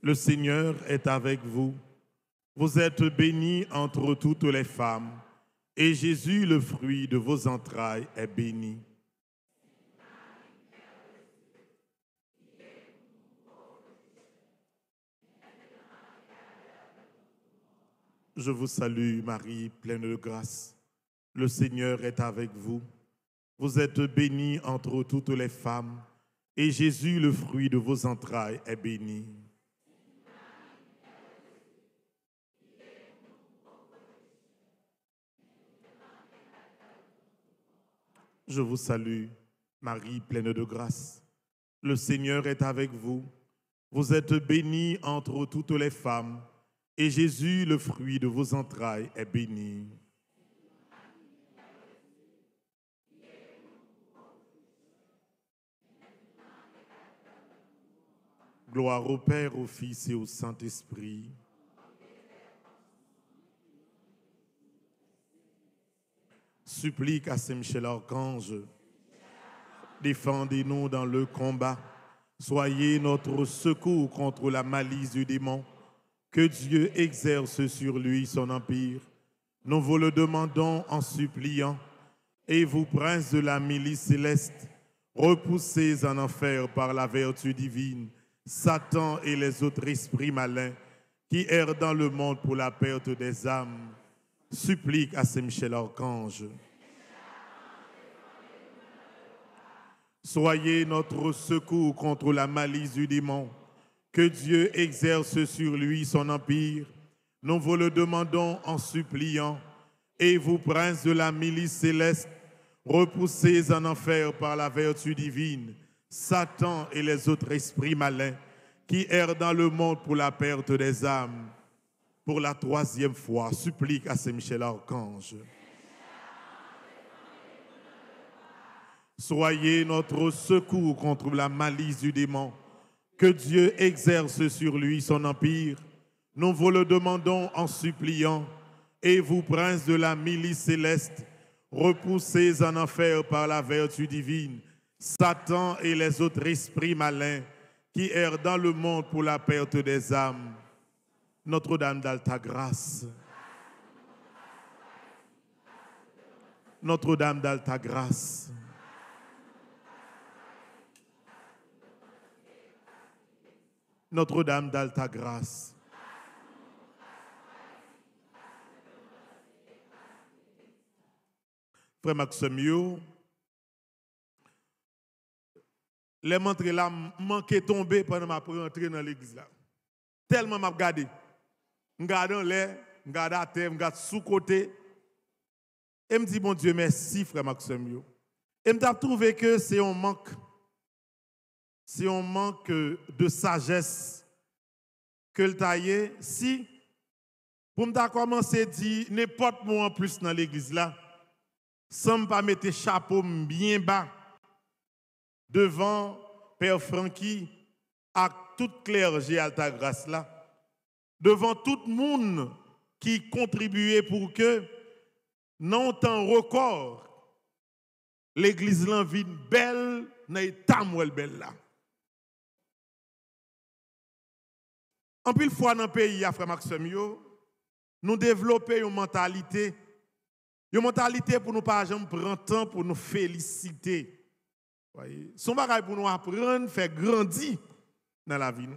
Le Seigneur est avec vous. Vous êtes bénie entre toutes les femmes, et Jésus, le fruit de vos entrailles, est béni. Je vous salue, Marie, pleine de grâce. Le Seigneur est avec vous. Vous êtes bénie entre toutes les femmes, et Jésus, le fruit de vos entrailles, est béni. Je vous salue, Marie, pleine de grâce. Le Seigneur est avec vous. Vous êtes bénie entre toutes les femmes, et Jésus, le fruit de vos entrailles, est béni. Gloire au Père, au Fils et au Saint-Esprit. Supplique à Saint-Michel Archange, défendez-nous dans le combat. Soyez notre secours contre la malice du démon. Que Dieu exerce sur lui son empire. Nous vous le demandons en suppliant. Et vous, princes de la milice céleste, repoussez en enfer par la vertu divine Satan et les autres esprits malins qui errent dans le monde pour la perte des âmes. Supplique à Saint-Michel Archange. Soyez notre secours contre la malice du démon. Que Dieu exerce sur lui son empire. Nous vous le demandons en suppliant. Et vous, princes de la milice céleste, repoussez en enfer par la vertu divine Satan et les autres esprits malins qui errent dans le monde pour la perte des âmes. Pour la troisième fois, supplique à Saint-Michel Archange. Soyez notre secours contre la malice du démon. Que Dieu exerce sur lui son empire. Nous vous le demandons en suppliant. Et vous, princes de la milice céleste, repoussez en enfer par la vertu divine Satan et les autres esprits malins qui errent dans le monde pour la perte des âmes. Notre-Dame d'Alta Grâce. Notre-Dame d'Alta Grâce. Notre-Dame d'Alta Grâce. Frère Maxime, les montres là manqué tomber pendant ma rentrée dans l'église là. Tellement m'a regardé. M'garde en l'air, m'garde à terre, m'garde sous côté. Et me dit bon Dieu merci frère Maxime. Et me trouvé que c'est un manque. C'est un manque de sagesse que le taillé si pour me commencer à dire n'importe moi en plus dans l'église là sans me pas mettre chapeau bien bas devant Père Francky, à toute clergé Alta Grâce là, devant tout le monde qui contribuait pour que, non temps record, l'église là vide belle, dans l'état belle là. En pile fois dans le pays, frère Maxime, nous développons une mentalité pour nous pas jamais prendre temps pour nous féliciter. Son bagage pour nous apprendre, faire grandir dans la vie.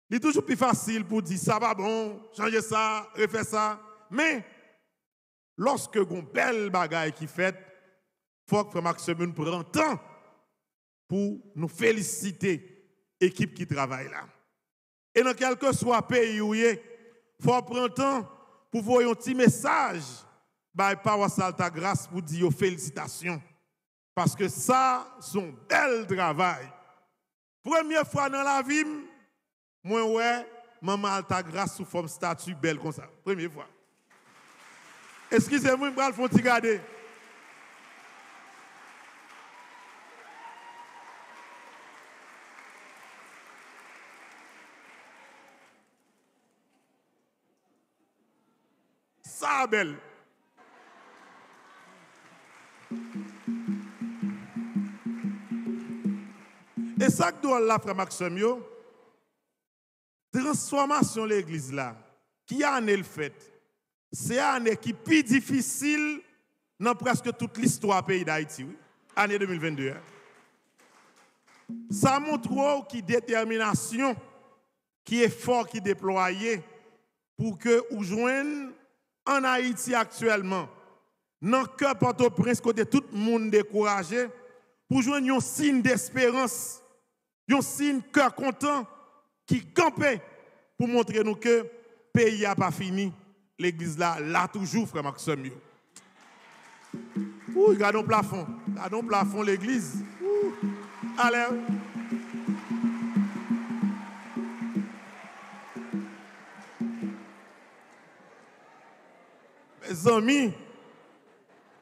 Il est toujours plus facile pour dire ça va bon, changer ça, refaire ça. Mais lorsque vous avez une belle bagaille qui fait, il faut que Frère Maxime prenne temps pour nous féliciter, l'équipe qui travaille là. Et dans quel que soit le pays où il est, il faut prendre temps pour voir un petit message par Alta Grâce pour dire félicitations. Parce que ça, c'est un bel travail. Première fois dans la vie, moi, ouais, maman Alta Grâce sous forme statue belle comme ça. Première fois. Excusez-moi, je vais le faire regarder. Ça, belle. Et ça que doit là, frère Maxime, transformation de l'église là, qui a année le fait, c'est une année qui est plus difficile dans presque toute l'histoire du pays d'Haïti, oui? Année 2022. Hein? Ça montre qui détermination, qui effort qui déployé pour que vous joignez en Haïti actuellement, dans le cœur Port-au-Prince, côté tout le monde découragé, pour joindre un signe d'espérance, un signe cœur content qui campait pour montrer nous que le pays n'a pas fini. L'église là toujours, frère Maxime. Regardons le plafond. Regardons le plafond, l'église. Allez. Mes amis,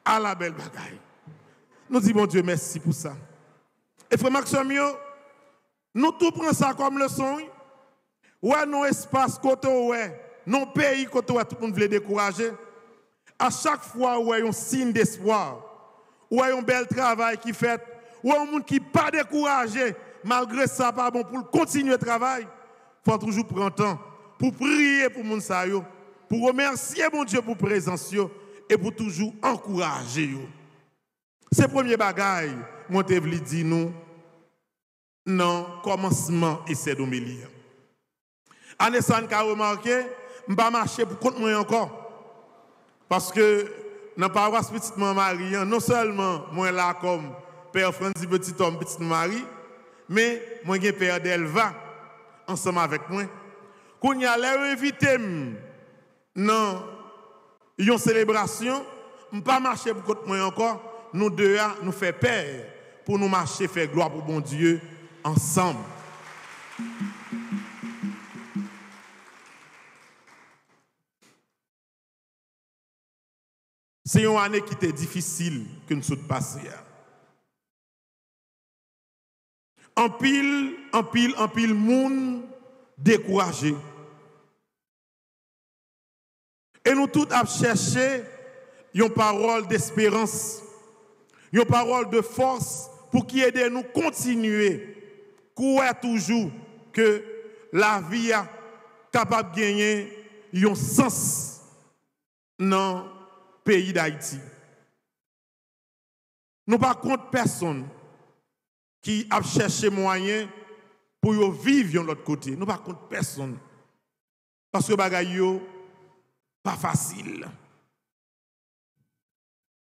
à la belle bagaille. Nous disons, bon Dieu, merci pour ça. Et frère Maxime, nous tout prenons ça comme leçon. Ouais, nos espaces côté, ouais, nos pays côté, tout le monde veut décourager. À chaque fois, ouais, un signe d'espoir. Ouais, un bel travail qui fait. Ouais, un monde qui n'est pas découragé. Malgré ça, pas bon pour continuer le travail. Il faut toujours prendre temps pour prier pour mon sayo, pour remercier mon Dieu pour présence et pour toujours encourager. C'est le premier bagaille, mon Tevli dit nous, non, commencement et c'est d'homélie. Anessan a remarqué, je ne vais pas marcher pour compte moi encore. Parce que dans la paroisse Petite Marie, non seulement moi là comme Père Francis Petit Homme Petite Marie, mais moi j'ai Père Delva ensemble avec moi. Quand il y a l'air invité dans une célébration, je ne vais pas marcher pour compte moi encore. Nous deux nous fait paix pour nous marcher, faire gloire pour bon Dieu ensemble. C'est une année qui était difficile que nous sommes passés. En pile, monde découragé. Et nous tous avons cherché une parole d'espérance, une parole de force pour qui aide nous continuer, croire toujours que la vie est capable de gagner un sens dans pays d'Haïti. Nous ne comptons pas personne qui a cherché moyen pour vivre de l'autre côté. Nous ne comptons pas personne. Parce que bagaille pas facile.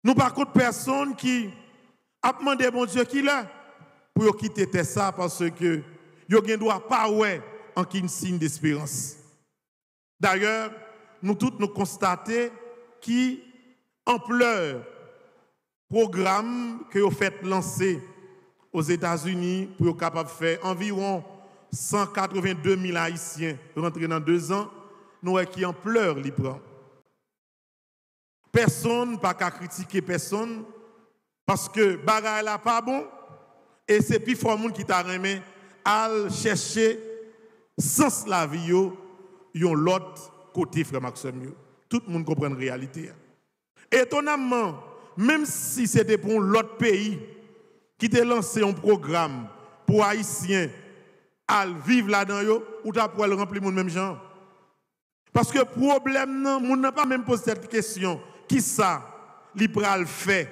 Nous ne comptons pas personne qui a demandé bon Dieu qui là pour quitter ça parce que yo ne doit pas ouais en qui signe d'espérance. D'ailleurs, nous tous nous constatons qui ampleur programme que vous faites lancer aux États-Unis pour être capable de faire environ 182 000 Haïtiens rentrer dans 2 ans, nous avons qui ampleur li prend. Personne pas qu'à critiquer personne parce que bagaille là pas bon et c'est plus fort monde qui t'a remis à chercher sens la vie yo l'autre côté frère Maxime. Tout le monde comprend la réalité. Étonnamment, même si c'était pour l'autre pays qui t'a lancé un programme pour Haïtiens à vivre là-dedans, ou t'as pour le remplir mon même genre. Parce que le problème, on n'a pas même posé cette question. Qui ça, l'Ipral fait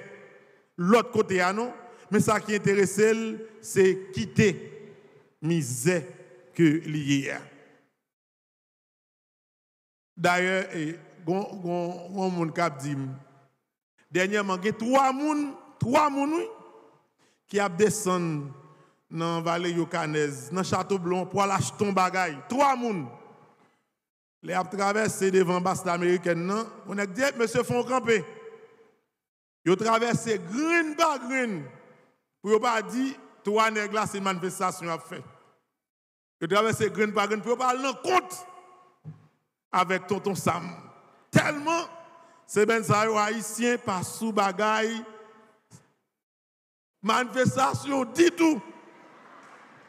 l'autre côté, non? Mais ça qui intéresse, c'est quitter misère que lié. D'ailleurs, on monde cap dit dernièrement il y a 3 moun qui a descendu dans la vallée Yokanez, dans Château-Blanc pour aller acheter un bagage. 3 moun. Les a traversé devant l'ambassade américaine, on a dit monsieur font camper. Ils ont traversé green par green pour pas dire 3 nègres là c'est une manifestation à faire. Ils ont traversé green par green pour pas aller en compte avec tonton Sam. Tellement, c'est ben ça, haïtien, pas sous bagaille, manifestation, dit tout.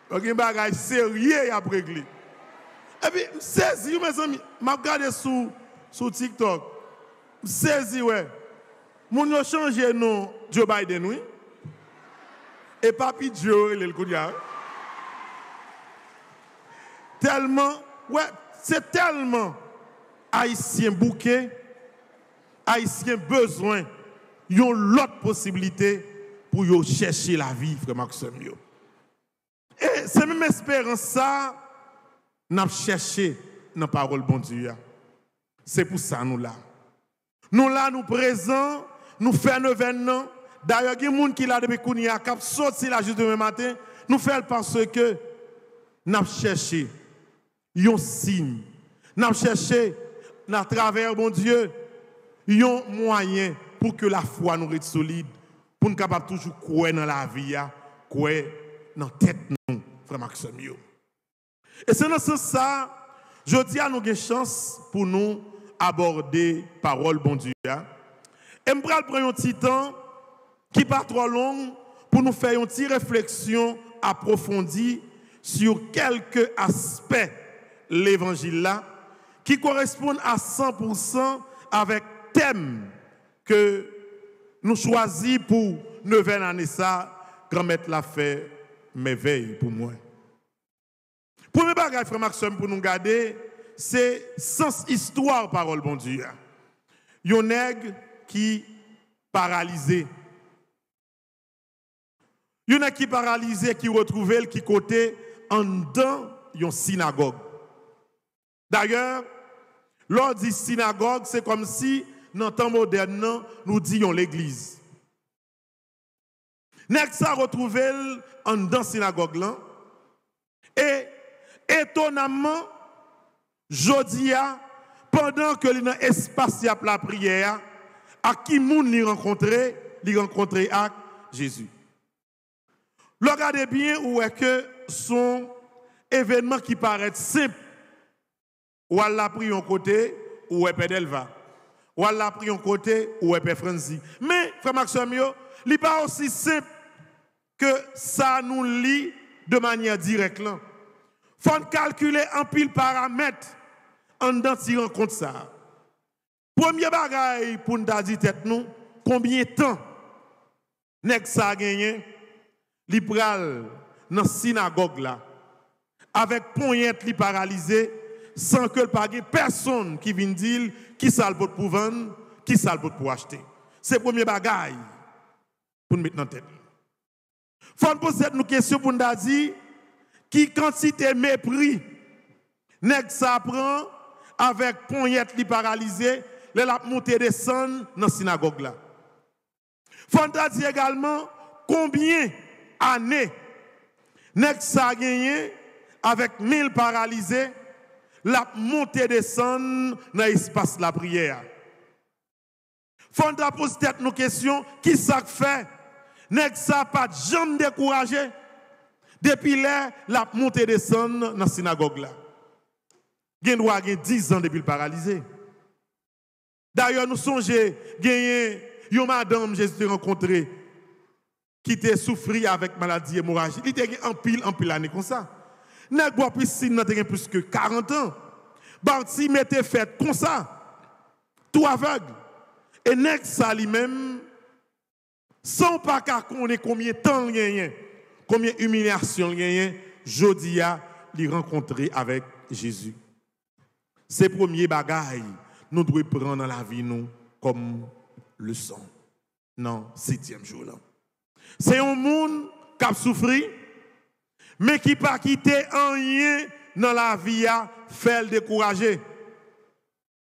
Donc, un bagaille sérieux à régler. Et puis, saisi, mes amis, je regarde sur TikTok, saisi, ouais. Moun yo changé nom Joe Biden, oui. Et papi Joe, il est le coup de tellement, ouais, c'est tellement haïtien bouquet, haïtien besoin, ils ont l'autre possibilité pour yo chercher la vie, frère Maxime. Et c'est même espérance ça, nous cherché dans la parole bon Dieu. C'est pour ça nous là. Nous là, nous présents, nous faisons nos événements. D'ailleurs, il y a des gens qui là depuis qu'on y a cap sorti là juste demain matin, nous faisons parce que nous avons cherché un signe. Nous avons cherché, à travers bon Dieu, un moyen pour que la foi nous reste solide, pour nous capables toujours croire dans la vie, croire dans la tête nous, frère Maxime. Et c'est dans ce sens ça, je dis à nous une chance pour nous aborder parole bon Dieu. Et je vais prendre un petit temps qui pas trop long pour nous faire une petite réflexion approfondie sur quelques aspects de l'évangile là qui correspondent à 100% avec le thème que nous choisissons pour 9e année ça, grand-mère l'a fait merveille pour moi. Premier bagage, frère Maxime, pour nous garder, c'est sens histoire parole bon Dieu. Yon nègre qui paralysé. Yon nègre qui paralysé qui retrouvé qui côté en dedans yon synagogue. D'ailleurs, l'on dit synagogue, c'est comme si dans le temps moderne nous disions l'église. Nègre ça retrouvé en dedans synagogue là et étonnamment jodia pendant que dans espace la prière à qui moun li rencontré avec Jésus. Regardez bien où est que son événement qui paraît simple ou elle l'a pris en côté ou est Pedelva ou elle l'a pris en côté ou est Père Franzi. Mais frère Maxime yo, li pas aussi simple que ça nous lit de manière directe là. Faut calculer un pile paramètres en dans tirant compte ça. Premier bagaille pour nous dire tête nous, combien de temps nèg ça gagné li pral dans synagogue là avec poignette li paralysé sans que pas personne qui vienne dire qui ça le pour vendre, qui ça le pour acheter. C'est premier bagaille pour nous mettre dans tête. Faut poser nous question pour nous dire qui quantité mépris nèg ça prend avec poignette li paralysé les la monter descendre dans synagogue là. Faut dire également combien années nèg ça gagné avec 1000 paralysés la monter descendre dans l'espace la prière. Faut poser tête nos questions qui ça fait nèg ça pas jamais découragé depuis là la montée descendre dans synagogue là. Gen doit gen 10 ans depuis le paralysé. D'ailleurs nous songeons gagner une madame Jésus rencontré qui était souffri avec maladie hémorragique. Il était en pile année comme ça. Nèg boit piscine n'a plus que 40 ans. Barti mettait fait comme ça. Tout aveugle. Et nèg ça lui-même sans pas qu'à connaître combien de temps il y a, combien d'humiliation il y a, jodi a li rencontrer avec Jésus. Ces premiers bagailles nous devons prendre dans la vie nous comme leçon. Non, 7e jour là. C'est un monde qui a souffert, mais qui pas quitté rien dans la vie à faire le décourager.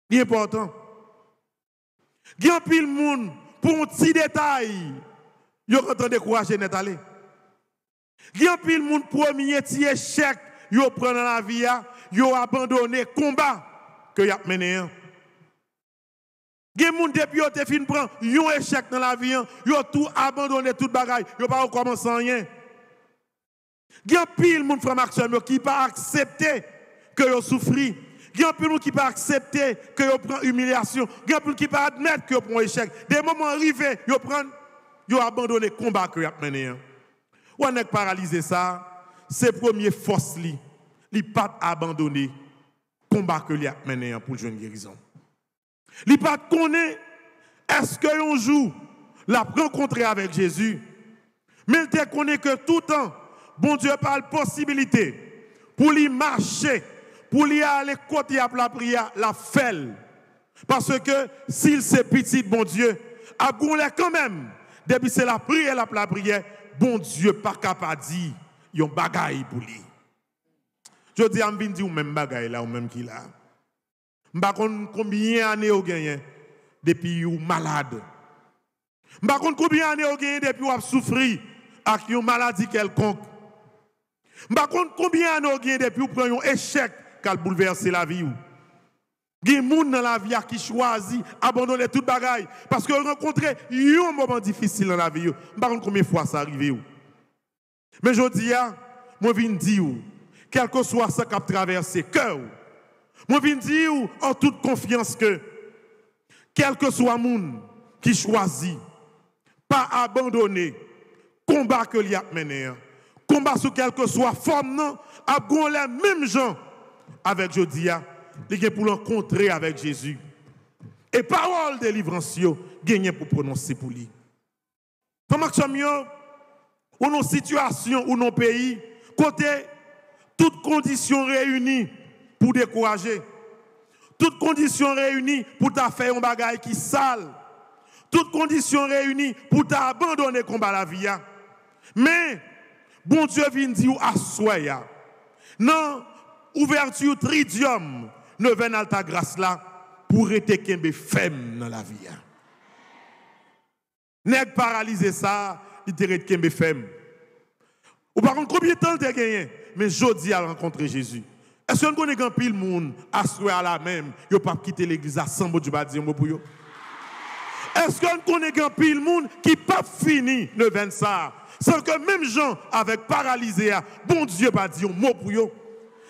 C'est important. Il y a pile monde pour un petit détail, yo content décourager net aller. Il y a pile monde premier petit échec, yo prend dans la vie à, yo abandonné combat que y a mené. Gen moun depuis yo te fin prend yon échec dans la vie, yo tout abandonné toute bagaille, yo pas recommencer rien. Gen pile moun frère Maxime qui pas accepter que yo souffri. Gen pile moun qui pas accepter que yo prend humiliation, gen pile qui pas admettre que yo prend échec. Des moments arrivés, yo abandonné combat que y a mené. Ou on est paralysé ça, c'est premier force li pas abandonné combat que y a mené pour jouer une guérison. Li pas connaît est-ce que un jour l'a rencontré avec Jésus, mais il te connaît que tout temps bon Dieu parle possibilité pour lui marcher, pour lui aller côté à la prière, la fait. Parce que s'il c'est petit, bon Dieu, à quand même, depuis c'est la prière, bon Dieu, pas capable de dire, il y a un bagaille pour lui. Je dis à m'vin dire même bagaille là ou même qui là. M'pa konn combien d'années vous gagné depuis vous malade. M'pa konn combien d'années vous gagné depuis vous souffrir avec une maladie quelconque. M'pa konn combien d'années vous gagné depuis vous prenez un échec qui a bouleversé la vie ou. Il y a des gens dans la vie qui choisit abandonner toute bagaille parce que rencontrer un moment difficile dans la vie. M'pa konn combien de fois ça arrivé ou. Mais je dis moi viens dire quel que soit ce qui a traversé cœur. Moi viens dire en toute confiance que quel que soit le monde qui choisit pas abandonner combat que l'y a mené, combat sous quelle que soit forme non, a les mêmes gens avec Jodia, il pour rencontrer avec Jésus. Et parole de délivrance gagné pour prononcer pour lui. Comment ou nos situations ou nos pays côté toutes conditions réunies pour décourager. Toutes conditions réunies pour t'a faire un bagage qui sale. Toutes conditions réunies pour t'abandonner combat la vie. Mais, bon Dieu vient dire à soi, non, ouverture tridium, ne vient à ta grâce là pour être kembe femme dans la vie. Nèg paralysé ça, il te être kembe femme. Ou par contre, combien de temps tu as gagné? Mais jodi à rencontrer Jésus. Est-ce qu'on connaît grand pile monde assoé à la même, yo pas quitter l'église à 100 bon Dieu pas dire mot pour yo? Est-ce qu'on connaît grand pile monde qui pas fini le 20 ça sans que même gens avec paralysé bon Dieu pas dire mot pour yo?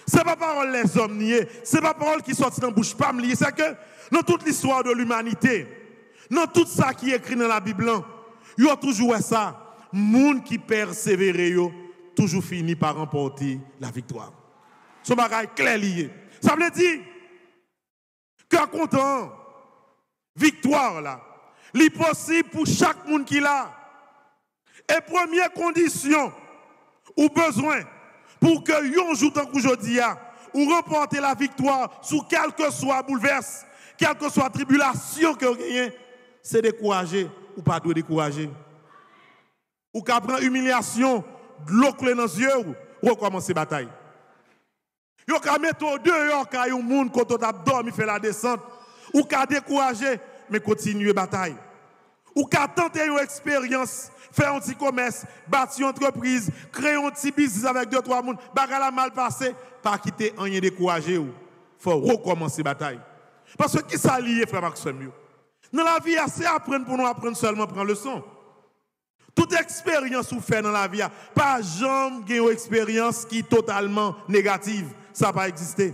C'est pas parole les hommes niés, c'est pas parole qui sortent dans bouche pas lié, c'est que dans toute l'histoire de l'humanité, dans tout ça qui est écrit dans la Bible, yo toujours ça, monde qui persévère yo toujours fini par remporter la victoire. Son bagage clair lié. Ça veut dire que content, victoire là, c'est possible pour chaque monde qui l'a. Et première condition ou besoin pour que yon joue tant qu'aujourd'hui ou remporter la victoire sous quel que soit bouleverse, quelle que soit tribulation que vous gagnez, c'est décourager ou pas de décourager. Ou qu'à prendre humiliation, de l'eau clé dans les yeux, ou recommencer la bataille. Vous pouvez mettre au dehors quand un monde quand on a dormi fait la descente, ou qu'à décourager mais continuer la bataille. Ou qu'à tenter une expérience, faire un petit commerce, bâtir une entreprise, créer un petit business avec 2-3 personnes, bagarre la mal passé, pas quitter rien décourager. Il faut recommencer la bataille. Parce que qui s'allie, frère Maxime? Dans la vie, c'est apprendre pour nous apprendre seulement prendre leçon. Toute expérience ou fait dans la vie, pas jamais une expérience qui est totalement négative. Ça n'a pas existé.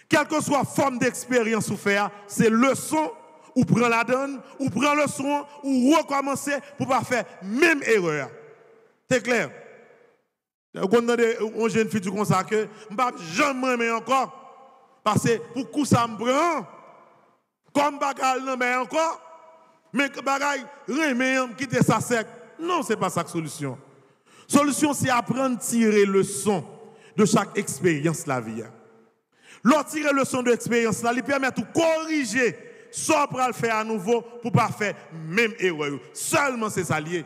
Quelle que soit la forme d'expérience ou fait, c'est leçon, ou prend la donne, ou prend le soin, ou recommencer pour ne pas faire même erreur. C'est clair? Quand on a une jeune fille comme ça, que je ne vais jamais encore. Parce que pour coup ça me prend, comme bagarre non mais encore, mais bagarre remet quitter ça sec. Non, ce n'est pas ça la solution. La solution, c'est apprendre à tirer le son de chaque expérience de la vie. Leur tirer le son de l'expérience, là, lui permet de corriger ce qu'on va faire à nouveau pour ne pas faire même erreur. Seulement c'est ça lié.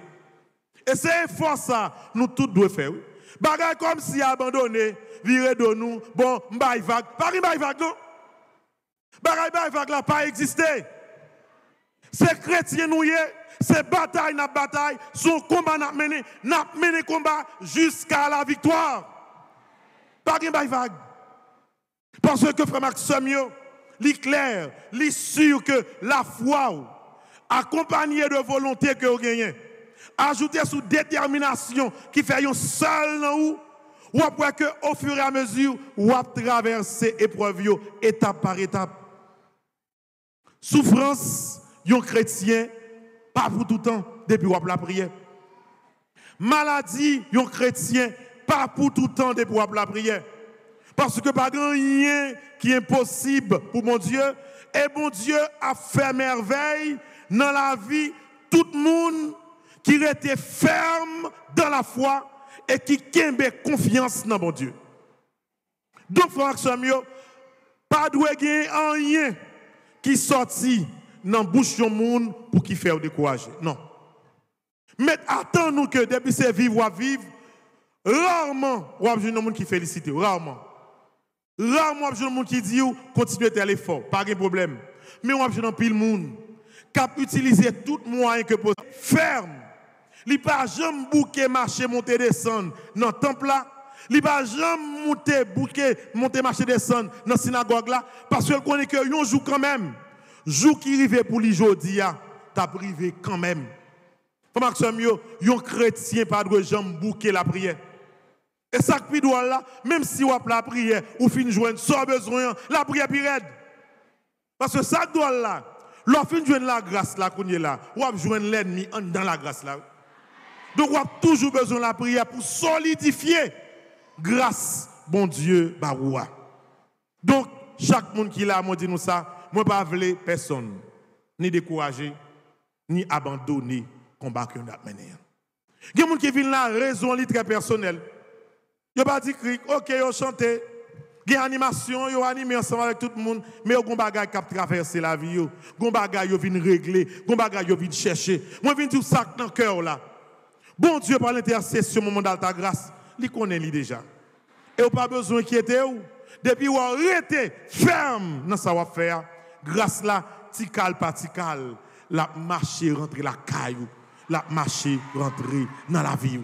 Et c'est fort ça, nous tous devons faire. Bagay comme si abandonné, virer de nous, bon, m'bay vague. Pas m'bay vague, non? Bagay vague là, pas existé. C'est chrétien nous y est, c'est bataille, n'a bataille, son combat n'a mené combat jusqu'à la victoire. Pas m'bay vague. Parce que frère Maxime, il est clair, il est sûr que la foi, accompagnée de volonté que vous gagnez, ajoutée sous détermination qui fait un seul dans ou après que au fur et à mesure, ou à traverser épreuve étape par étape. Souffrance, un chrétien, pas pour tout le temps, depuis ou la prière. Maladie, un chrétien, pas pour tout le temps, depuis ou la prière. Parce que pas rien qui est impossible pour mon Dieu. Et mon Dieu a fait merveille dans la vie. Tout le monde qui était ferme dans la foi et qui a confiance dans mon Dieu. Donc, frère Samuel, pas de rien qui sorti dans la bouche de monde pour qu'il fasse décourager. Non. Mais attends-nous que depuis c'est vivre ou vivre, rarement, on a besoin de monde qui félicite. Rarement. Rarement, on a besoin de monde qui dit continuez à faire l'effort. Pas de problème. Mais on a besoin de pile monde qui a utilisé tout moyen que possible. Ferme. Il n'y a pas jamais bouquet, marcher, monter, descendre dans le temple là. Il n'y a pas jamais monter, bouquet, monter, marcher, descendre dans la synagogue là. Parce qu'il connaît que yon joue quand même. Jour qui arrive pour lui aujourd'hui, t'as privé quand même. Comment que yon chrétien pas de jambe bouquet la prière. Et ça qui doit là, même si on a la prière, ou fin joindre sans besoin, la prière puis raide. Parce que ça doit là, l'on fin joindre la grâce là qu'on est là, ou a joindre l'ennemi dans la grâce là. Donc on a toujours besoin de la prière pour solidifier grâce bon Dieu baroua. Donc chaque monde qui là moi dit nous ça, moi pas vle personne ni décourager ni abandonner le combat que nous avons mené. Il y a des gens qui viennent là raison très personnelle. Yo pas dit cric, OK, yo chanter, il y a animation, yo animé ensemble avec tout le monde, mais yo gon bagay qui a traversé la vie yo, gon bagay yo vinn régler, gon bagay yo vinn chercher. Moi vinn tout ça dans cœur là. Bon Dieu par l'intercession moment d'alta grâce, il connaît lui déjà. Et ou pas besoin d'inquiéter ou. Depuis ou arrêter ferme dans ça va faire, grâce là, tikal par tikal, la marcher rentrer la caillou, la marcher rentrer dans la vie.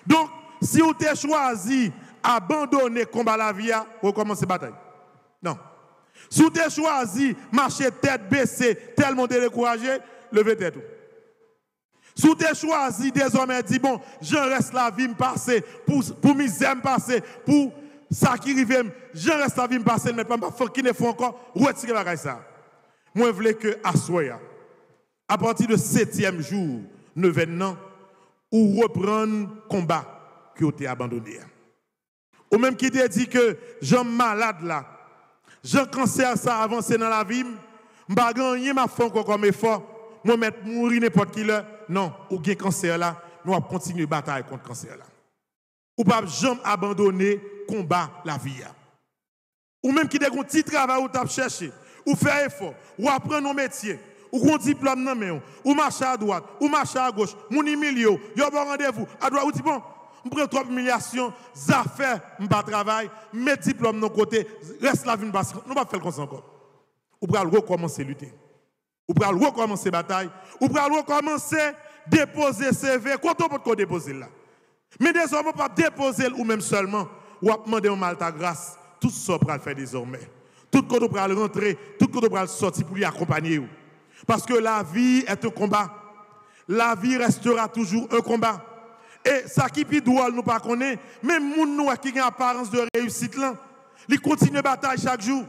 Donc si vous avez choisi abandonner combat la vie, vous commencez la bataille. Non. Si vous avez choisi marcher tête baissée, tellement découragé, levez tête. Si vous avez choisi désormais dire bon, je reste la vie me passer pour misère me passer, pour ça qui arrive, je reste la vie me passer, mais pas qui ne font encore, retirez la ça. Moi je veux que à soya, à partir de 7e jour, 9e an, ou reprendre combat qui ont été abandonné. Ou même qui te dit que j'ai malade là, j'ai cancer ça avancé dans la vie, je ne gagner ma femme comme effort, moi mettre mourir n'importe qui là. Non, ou gain cancer là, nous allons continuer la bataille contre le cancer là. Ou pas jamais abandonner combat la vie. Ou même qui a un petit travail ou t'a cherché, ou faire effort, ou apprendre nos métiers, ou un diplôme dans main, ou marcher à droite, ou marcher à gauche, mon milieu, yo bon rendez-vous, à droite ou dit bon, je prends trop d'humiliation, ça fait pas travail, mes diplômes de côté, reste la vie nous pas faire comme ça encore. Ou pour recommencer à lutter. Ou pour recommencer la bataille, ou pour recommencer à déposer CV, quand on peut déposer là. Mais désormais, pas déposer ou même seulement, ou à demander un mal ta grâce, tout ça pour le faire désormais. Tout ce qu'on doit rentrer, tout ce qu'on doit sortir pour lui accompagner. Parce que la vie est un combat. La vie restera toujours un combat. Et ça qui doit nous pas connaître, même nous qui a une apparence de réussite là, il continue la bataille chaque jour.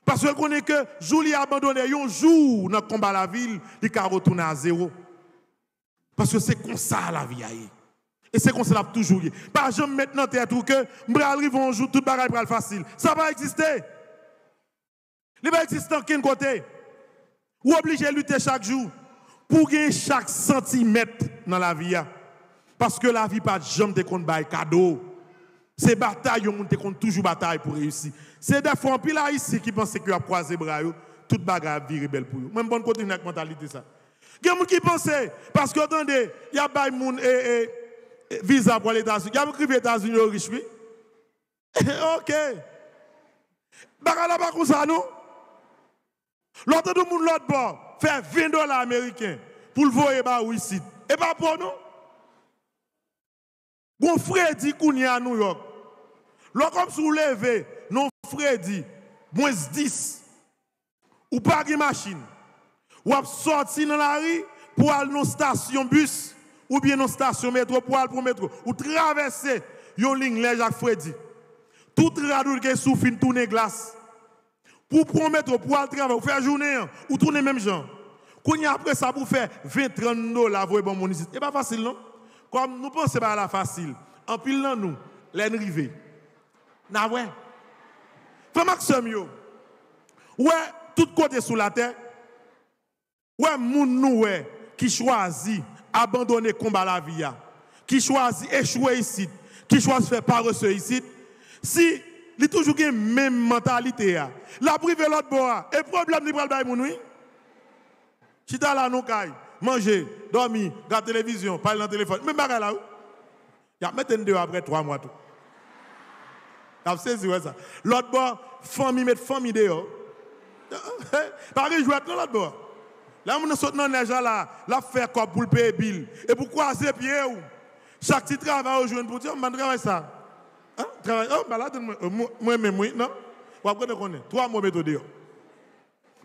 Parce que connaît que Julie a abandonné un jour dans le combat la ville, il va retourner à zéro. Parce que c'est comme ça la vie. Et c'est comme ça toujours. Pas jamais maintenant tête ou que m'arrive un jour tout bagaille pour facile. Ça va exister. Il va exister en quel côté. Ou obligé de lutter chaque jour pour gagner chaque centimètre dans la vie. Parce que la vie pas jamais de compte bail cadeau. C'est bataille, on te compte toujours bataille pour réussir. C'est des fois puis là ici qui pense que a croisé bras toute bagarre virer belle pour eux. Même bonne côté avec mentalité ça. Il y a des gens qui pensent parce que attendez, il y a des gens visa pour les États-Unis. Il y a des gens les États-Unis riches oui. OK. Bagarre là pas comme ça non. L'autre de monde l'autre bord fait $20 américains pour le voyer ba ici. Et pas pour nous. Bon Freddy Kounia à New York. L'on comme soulevé, non Freddy, moins 10. Ou pas de machine. Ou a sorti dans la rue pour aller dans station bus ou bien dans station métro pour aller pour métro. Ou traverser yon ligne là Jacques Freddy. Tout radou qui souffle tourner glace. Pour prendre métro pour aller travailler, faire journée ou tourner même gens. Kounia après ça pour faire $20-30 pour bon monicité. C'est pas facile non? Comme nous pensons pas la facile, en pile dans nous, l'enrivé. Na ouais. Frère Maxime yo. Ouais, tout côté sous la terre. Ouais, moun nou ouais qui choisit abandonner combat la vie, qui choisit échouer ici, qui choisit faire paresseux ici. Si il toujours la même mentalité. La privé l'autre bois. Et problème, il va le oui. Si tu as là, nous, manger, dormir, regarder la télévision, parler dans le téléphone. Même pas là. Il y a maintenant 2 après 3 mois. Tout. Tu saisi ça. L'autre bois, famille, mettre famille dehors. Pareil, jouer dans l'autre bois. Là, on saute dans les gens là, la faire quoi pour le payer bill. Et pour croiser pied ou. Chaque petit travail aujourd'hui pour dire, on va travailler ça. Hein? Travail, oh, bah là, moi-même, oui, non? Vous apprenez 3 mois méthode.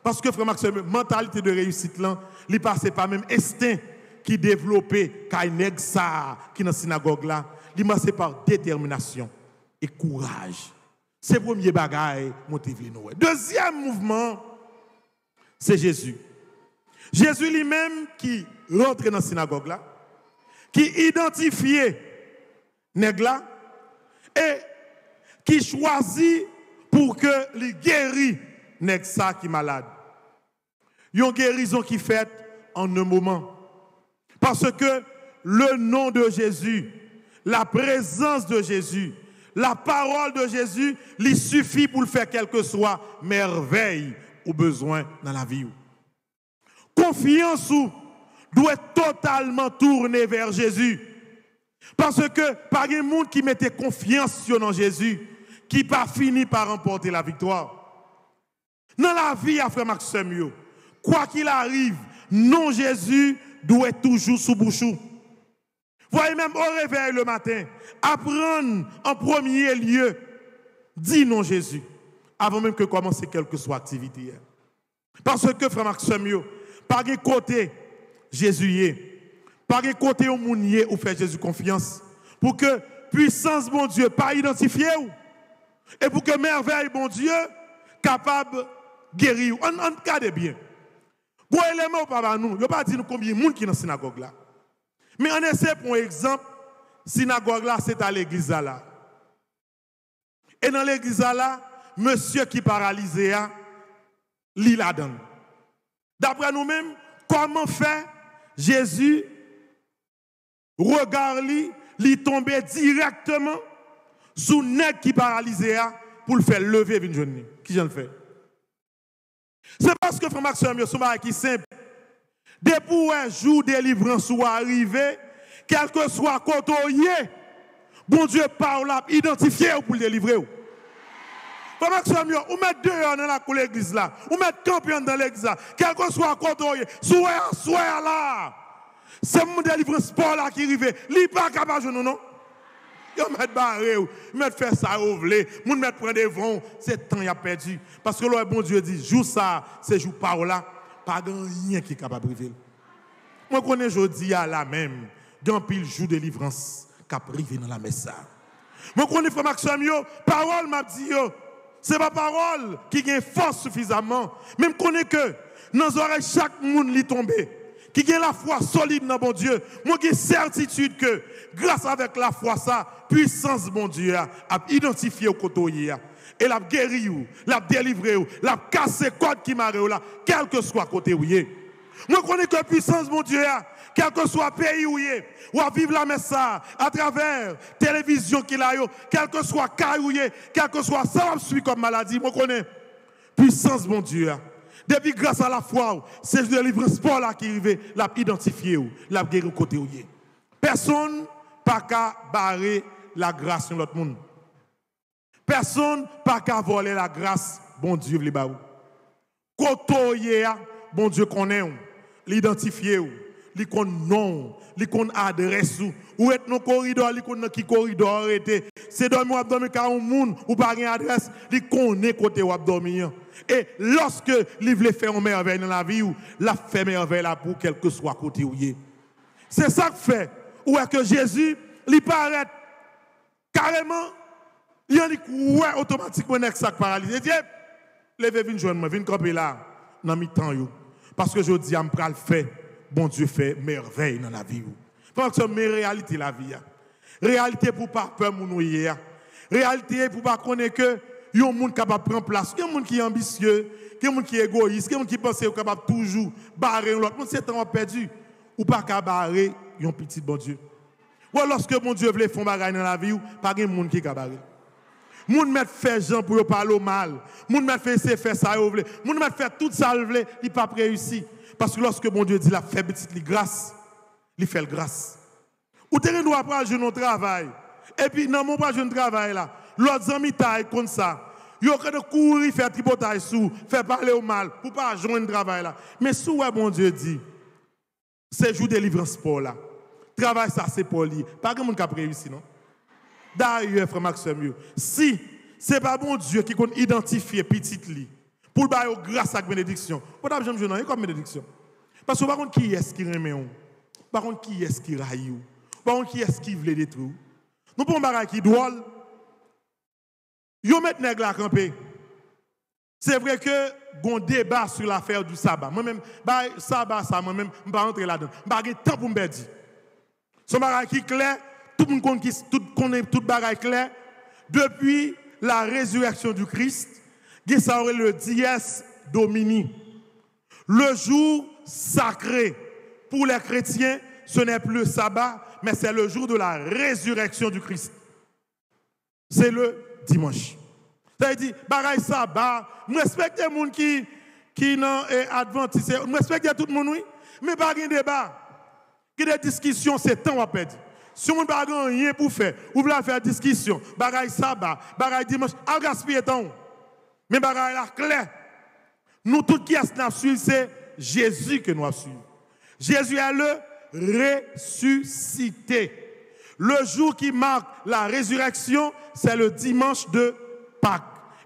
Parce que, frère Maxime, mentalité de réussite, là, il passe pas même instinct qui développé, quand ça, qui dans la synagogue là, il passe par détermination et courage. C'est le premier bagage motivé nous. Deuxième mouvement, c'est Jésus. Jésus lui-même qui rentre dans la synagogue là, qui identifiait nèg là et qui choisit pour que les guérit nèg ça qui malade. Une guérison qui fait en un moment. Parce que le nom de Jésus, la présence de Jésus, la parole de Jésus, lui suffit pour le faire quelle que soit merveille ou besoin dans la vie. Confiance doit être totalement tournée vers Jésus. Parce que par un monde qui mettait confiance sur Jésus, qui pas fini par remporter la victoire. Dans la vie, frère Maxime, quoi qu'il arrive, non Jésus doit être toujours sous bouchou. Voyez même au réveil le matin, apprendre en premier lieu, dis non Jésus, avant même que commencer quelle que soit l'activité. Parce que, frère Maxime, par un côté, Jésus y est. Par un côté, au monde y est, ou fait Jésus confiance. Pour que puissance, bon Dieu, pas identifié. Et pour que merveille, bon Dieu, capable de guérir. On regarde bien. Bon élément, papa, nous, il ne pas dire combien de monde qui est dans la synagogue là. Mais on essaie pour exemple, synagogue là, c'est à l'église là. Et dans l'église là, monsieur qui paralysé a, li la donne. D'après nous-mêmes, comment faire Jésus regarde li tomber directement sous nèg qui paralysé a pour le faire lever une journée. Qui j'en fait? C'est parce que frère Maxime, son bagage qui simple. Depuis un jour de délivrance soit arrivé, quel que soit côté, bon Dieu parle, identifié pour le délivrer. Frère Maxime, ou mettre dehors dans l'église là, ou mettre campion dans l'église là, quel que soit côté, soit là. C'est mon délivrance pour là qui arrive, li pas capable de nous non. Yo mettre barré, mettre faire ça ou vle, moun mettre prendre des vents, c'est temps y a perdu parce que le bon Dieu dit jour ça, c'est jour par là, pas rien qui est capable de priver. Moi connais aujourd'hui à la même, dans pile jour de délivrance qui a privé dans la messe ça. Moi connais frère Maxime yo, parole m'a dit yo, c'est pas parole qui gagne force suffisamment, même connais que dans les oreilles chaque monde li tomber. Qui a la foi solide dans bon Dieu, moi j'ai certitude que grâce avec la foi ça, puissance bon Dieu a identifié au côté et l'a guéri l'a délivré l'a cassé code qui marre là, quel que soit côté où est. Moi connais que puissance bon Dieu a, quel que soit pays où est, ou à vivre la messe à travers télévision qu'il a yo, quel que soit cas où est, quel que soit ça suit comme maladie, moi connais puissance bon Dieu a. Depuis grâce à la foi, c'est le délivrance pour là qui arrive, l'a identifié ou, l'a guéri au côté où il est. Personne pas qu'à barrer la grâce sur l'autre monde. Personne pas qu'à voler la grâce, bon Dieu les baou. Côté bon Dieu connaît ou, l'identifier ou, li kon nom, li kon adresse ou est non corridor, li kon qui corridor était. C'est dormi ou abdomen ka un monde ou pas gen adresse, li connaît côté ou abdomen. Et lorsque il veut faire une merveille dans la vie, la fait merveille là pour quel que soit côté où il est. C'est ça que fait. Ou est que Jésus, il paraît carrément, il dit ouais automatiquement avec ça paralysé. Il dit levez vinn joindre moi, vinn camper là dans mi-temps yo. Parce que je dis am pral fait, bon Dieu fait merveille dans la vie. Parce que c'est réalité la vie. Réalité pour pas peur moun hier. Réalité pour pas connaître que il y a un monde capable de prendre place, il y a un monde qui est ambitieux, il y a un monde qui est égoïste, il y a un monde qui pense qu'il est capable de toujours barrer l'autre. C'est temps perdu. Ou pas qu'à barrer un petit bon Dieu. Ou lorsque mon Dieu veut faire des choses dans la vie, pas de monde qui est capable. Moun met fait gens pour parler mal. Moun met fait faire ça yo vle. Moun met faire tout ça yo vle, il pas réussi parce que lorsque bon Dieu dit la fait petite li grâce, il fait grâce. Ou te doit pas jouer notre travail. Et puis non mon pas jouer travail là. L'autre ami taille comme ça. Yo que de courir faire tripotage sous, faire parler au mal pour pas joindre travail là. Mais sous ouais bon Dieu dit c'est jour délivrance pour là. Travail ça c'est pour lui. Pas que moun qui a réussi non. D'ailleurs frère Maxime, si c'est pas bon Dieu qui compte identifier petite li pour ba yo grâce à bénédiction. Pas jamais jeune comme bénédiction. Parce que par contre qui est-ce qui remet on? Par contre qui est-ce qui raille ou? Par contre qui est-ce qui veut détruire? Nous prenons bagay qui drôle. Yo met nèg la camper. C'est vrai que gon débat sur l'affaire du sabbat. Moi-même, sabbat, ça, moi-même, je ne vais pas rentrer là-dedans. Je n'ai pas temps pour me dire. Son bagage qui est clair, tout le monde connaît tout bagage clair. Depuis la résurrection du Christ, ça aurait le dies domini. Le jour sacré pour les chrétiens, ce n'est plus le sabbat, mais c'est le jour de la résurrection du Christ. C'est le dimanche. Ça veut dire, bagaille sabbat, je respecte les gens qui sont adventistes, je respecte tout le monde, oui, mais pas de débat. Qui des discussions, c'est temps à perdre. Si on n'a pas rien pour faire, ou voulez faire discussion, bagaille sabbat, bagaille dimanche, à gaspiller temps. Mais bagaille là, clair. Nous, tout qui a suivi, c'est Jésus que nous avons suivi. Jésus est le ressuscité. Le jour qui marque la résurrection, c'est le dimanche de Pâques.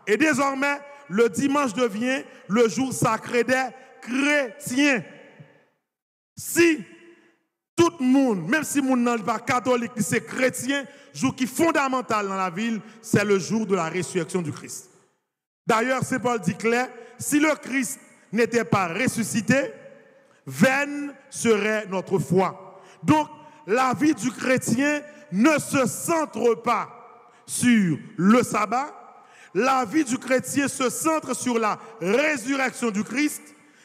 Et désormais, le dimanche devient le jour sacré des chrétiens. Si tout le monde, même si le monde n'est pas catholique, c'est chrétien, jour qui est fondamental dans la ville, c'est le jour de la résurrection du Christ. D'ailleurs, Saint Paul dit clair, si le Christ n'était pas ressuscité, vaine serait notre foi. Donc, la vie du chrétien ne se centre pas sur le sabbat. La vie du chrétien se centre sur la résurrection du Christ,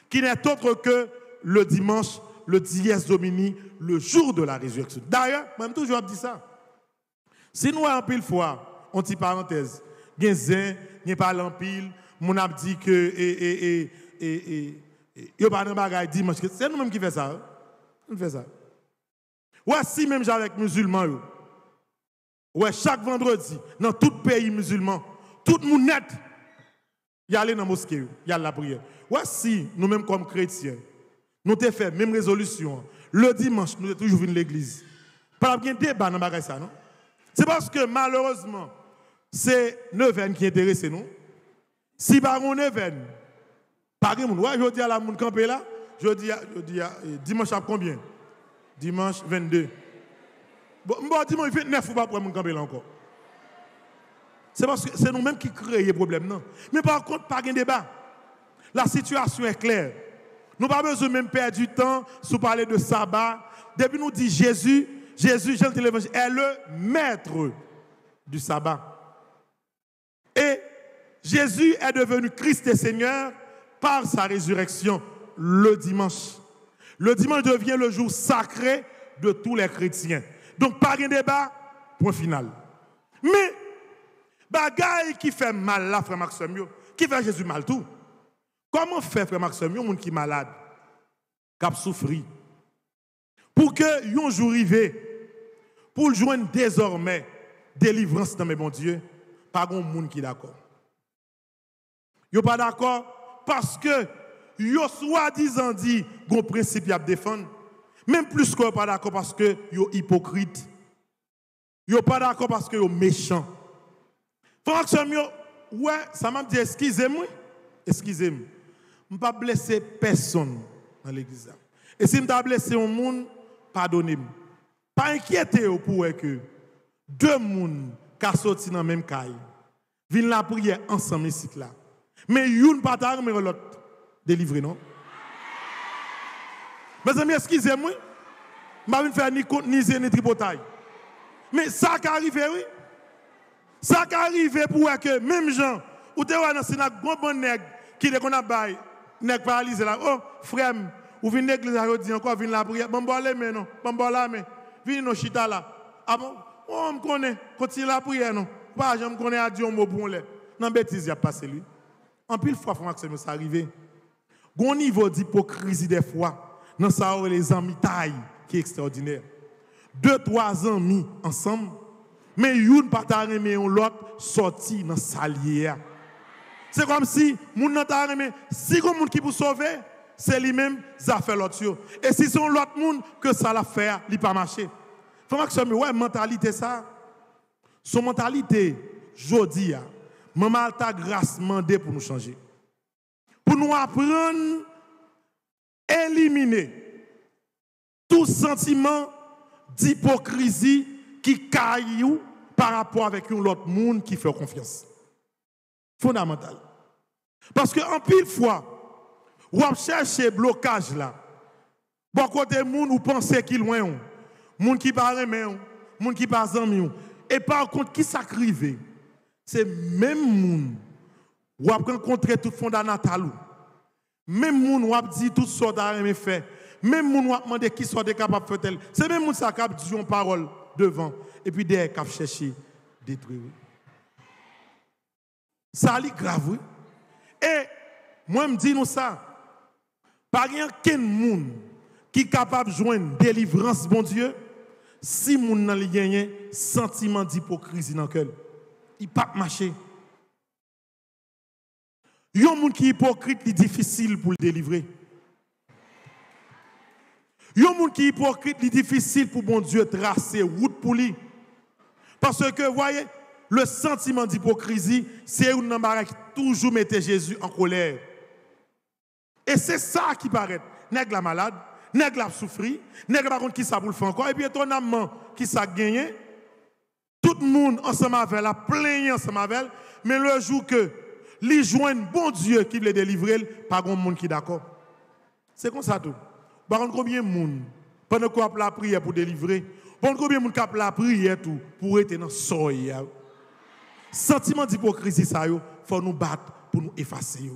qui n'est autre que le dimanche, le dies domini, le jour de la résurrection. D'ailleurs, même toujours dit ça. Si nous avons pile fois, on dit parenthèse, Genzen, n'y pas l'empile, mon a dit que yo pas de bagaille dimanche, c'est nous-mêmes qui fait ça. On fait ça. Ouais, si même avec musulmans yo. Ouais, chaque vendredi dans tout pays musulman, tout le monde net, y aller dans la mosquée, y a la prière. Ouais, si nous-mêmes comme chrétiens, nous avons fait même résolution, le dimanche, nous avons toujours venu à l'église. Pas de débat dans bagaille ça, non? C'est parce que malheureusement, c'est Neuven qui intéresse nous. Si par on Neuven, par exemple, ouais, je dis à la moun campé là, je dis à dimanche à combien? Dimanche 22. Bon, dimanche 29, ou pas pour mon campé là encore. C'est parce que c'est nous-mêmes qui créons les problèmes, non? Mais par contre, pas de débat. La situation est claire. Nous n'avons pas besoin de même perdre du temps sur parler de sabbat. Depuis nous dit Jésus, Jean de l'Évangile, est le maître du sabbat. Et Jésus est devenu Christ et Seigneur par sa résurrection le dimanche. Le dimanche devient le jour sacré de tous les chrétiens. Donc, pas de débat, point final. Mais, bagaille qui fait mal là, frère Maxime, qui fait Jésus mal tout. Comment fait, frère Maxime, un monde qui est malade, qui a souffert, pour que un jour arrive, pour joindre désormais délivrance dans mes bons Dieu, pas un monde qui est d'accord. Yo pas d'accord parce que yo soi-disant dit gon principe à défendre, même plus que pas d'accord parce que yo hypocrite. Yo pas d'accord parce que yo méchant. Frère Maxime, ouais, ça m'a dit excusez-moi. Excusez-moi. Je ne vais pas blesser personne dans l'église. Et si je vais blesser un monde, pardonnez-moi. Pas inquiétez pour que deux personnes qui sont sortis dans la même caille viennent la prière ensemble ici là. Mais une pas mais l'autre délivré non. Mes amis, excusez-moi. Je ne vais pas faire ni compte ni ni tripotaille. Mais ça qui arrive, oui. Ça qui arrive pour que même gens, ou te voit dans synagogue, bon nèg qui de qu'on a bail, nèg paralysé là. Oh, frère, ou vinn l'église là, dit encore vinn la prière. Bon bon non, bon bon là mais vinn no chita là. Ah bon, on me connaît, continue la prière non. Pas j'aime connais à dire un mot pour l'air. Non, bêtise, il a passé lui. En pile fois, Maxime, ça arrivé. Gon niveau d'hypocrisie des fois, dans ça, les amis taille qui est extraordinaire. 2-3 amis ensemble, mais une pas ta remet l'autre sorti dans salier. C'est comme si moun nan ta remet, si gon moun qui pour sauver, c'est lui-même ça fait l'autre. Et si c'est l'autre monde que ça l'a fait, il pas marcher. Faut Maxime, ouais, mentalité ça. Son mentalité, jodi a, maman ta grâce mandé pour nous changer. Pour nous apprendre à éliminer tout sentiment d'hypocrisie qui caille par rapport avec l'autre monde qui fait confiance. Fondamental. Parce que en pile fois, ou chercher blocage là, bon côté monde ou penser qu'il loin, monde qui pas remet, monde qui pas ami, et par contre qui s'acrive, c'est même monde ou a rencontré tout fondamental, même monde ou a dit tout sorte d'arrêt fait, même monde ou a demandé qui soit capable de faire tel, c'est même monde ça qui dit une parole devant et puis derrière qui chercher détruire. Ça est grave, oui. Et moi, je me dis nous ça. Pas aucun monde qui est capable de joindre délivrance, bon Dieu, si moun nan li gagne sentiment d'hypocrisie dans le cœur. Il ne peut pas marcher. Yon moun qui est hypocrite, il est difficile pour le délivrer. Yon moun qui est hypocrite, il est difficile pour bon Dieu tracer route pour lui. Parce que, vous voyez, le sentiment d'hypocrisie, c'est une nambarak qui toujours mettait Jésus en colère. Et c'est ça qui paraît. Nèg la malade, nèg la souffri, nèg par contre qui ça pour le faire encore. Et puis étonnamment, qui ça gagné. Tout le monde ensemble avec la plein ensemble avec elle. Mais le jour que les joignent bon Dieu qui veut délivrer, pas grand monde qui est d'accord. C'est comme ça tout. Par contre, combien de monde pendant qu'on a la prière pour délivrer, pendant combien de monde qui a la prière tout pour être dans le soleil. Sentiment d'hypocrisie, ça, il faut nous battre pour nous effacer.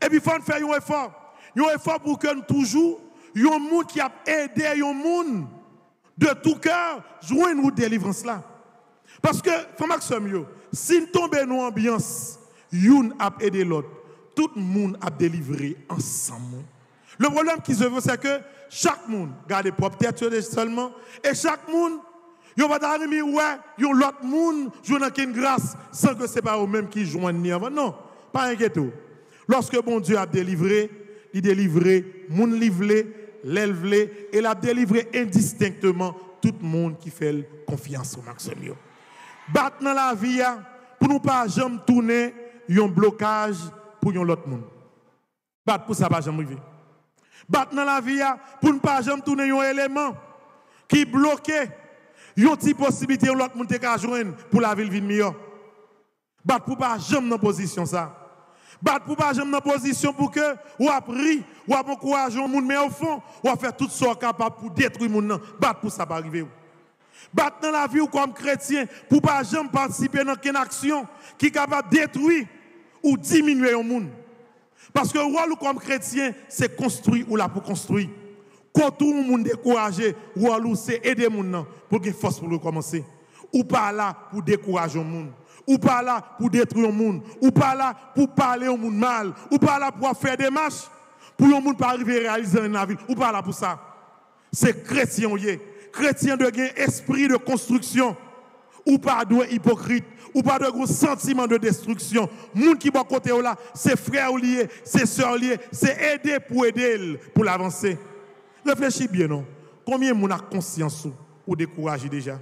Et puis, il faut faire un effort. Un effort pour que nous toujours, il y a un monde qui a aidé un monde de tout cœur, jouer une délivrance là. Parce que, Maxime, si nous tombons dans l'ambiance, une a aidé l'autre, tout le monde a délivré ensemble. Le problème qui se veut, c'est que chaque monde garde propre tête seulement, et chaque monde, il va pas arriver ouais, l'autre monde joue dans une grâce sans que ce n'est pas eux-mêmes qui joignent ni avant. Non, pas inquiétez. Lorsque bon Dieu a délivré, il délivré, moun livré, l'élevlé, et il a délivré indistinctement tout le monde qui fait confiance au Maxime. Battre dans la vie pour nous pas jamais tourner un blocage pour l'autre monde. Battre pour ça pas jamais arriver. Battre dans la vie pour ne pas jamais tourner un élément qui bloque une petite possibilité l'autre monde te joindre pour la ville meilleure. Battre pour pas jamais dans position ça. Battre pour pas jamais dans position pour que ou appris ou encourager le monde mais au fond ou faire tout ce capable pour détruire le monde. Battre pour ça pas arriver. Battre dans la vie ou comme chrétien pour pas jamais participer dans une action qui est capable de détruire ou diminuer le monde. Parce que le rôle comme chrétien, c'est construire ou là pour construire. Quand tout le monde est découragé, le rôle c'est aider les gens pour qu'ils aient force pour recommencer. Ou pas là pour décourager le monde. Ou pas là pour détruire le monde. Ou pas là pour parler au monde mal. Ou pas là pour faire des marches pour le monde pas arriver à réaliser dans la ville. Ou pas là pour ça. C'est chrétien, chrétien de gain esprit de construction. Ou pas de hypocrite. Ou pas de gros sentiment de destruction. Moun qui va côté là, c'est frère lié, c'est sœur lié, c'est aider pour l'avancer. Réfléchis bien non. Combien moun a conscience ou découragé déjà?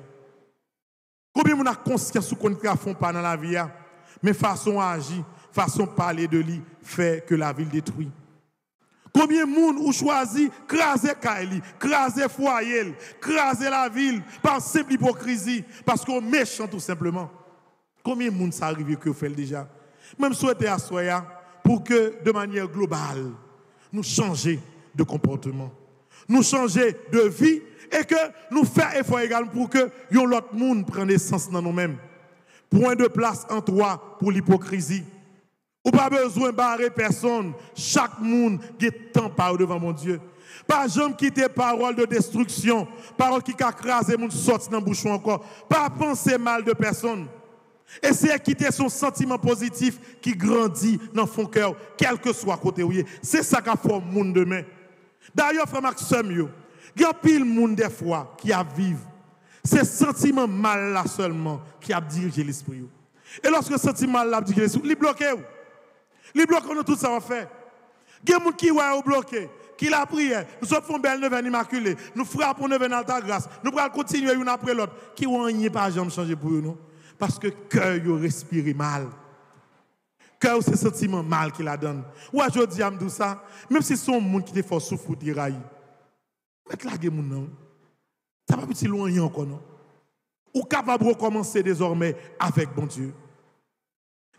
Combien moun a conscience ou qu'on ne font pas dans la vie mais façon à agir, façon parler de lui fait que la ville détruit. Combien de monde ont choisi craser Kaili, craser foyer, craser la ville par simple hypocrisie parce qu'on est méchant tout simplement. Combien de monde ça arrive que vous faites déjà? Même souhaiter à soi pour que de manière globale, nous changions de comportement, nous changions de vie et que nous fassions effort également pour que l'autre monde prenne naissance dans nous-mêmes. Point de place en toi pour l'hypocrisie. Ou pas besoin de barrer personne. Chaque monde qui est temps par devant mon Dieu. Pas jamais quitter parole de destruction, parole qui a crasé mon sorti dans le bouchon encore. Pas penser mal de personne. Et c'est quitter son sentiment positif qui grandit dans son cœur, quel que soit côté où il est. C'est ça qu'a fait le monde demain. D'ailleurs, frère Maxime, il y a pile de monde des fois qui a vivre. C'est sentiment mal là seulement qui a dirigé l'esprit. Et lorsque le sentiment mal là dirigé l'esprit, il bloque. Il bloque nous tout ça en fait. Il y a des gens qui sont bloqués, qui la prière, nous sommes fait belle neuvaine immaculée, nous frappons neuvaine alta grâce, nous allons continuer une après l'autre, qui ont rien pas jamais changer pour nous. Parce que le cœur respire mal. Le cœur, c'est ce sentiment mal qu'il a donné. Ou je dis à me ça, même si c'est un monde qui te fait souffrir, tu railles. Mettez la gueule, non. Ça va petit loin encore, non. Ou capable de recommencer désormais avec bon Dieu.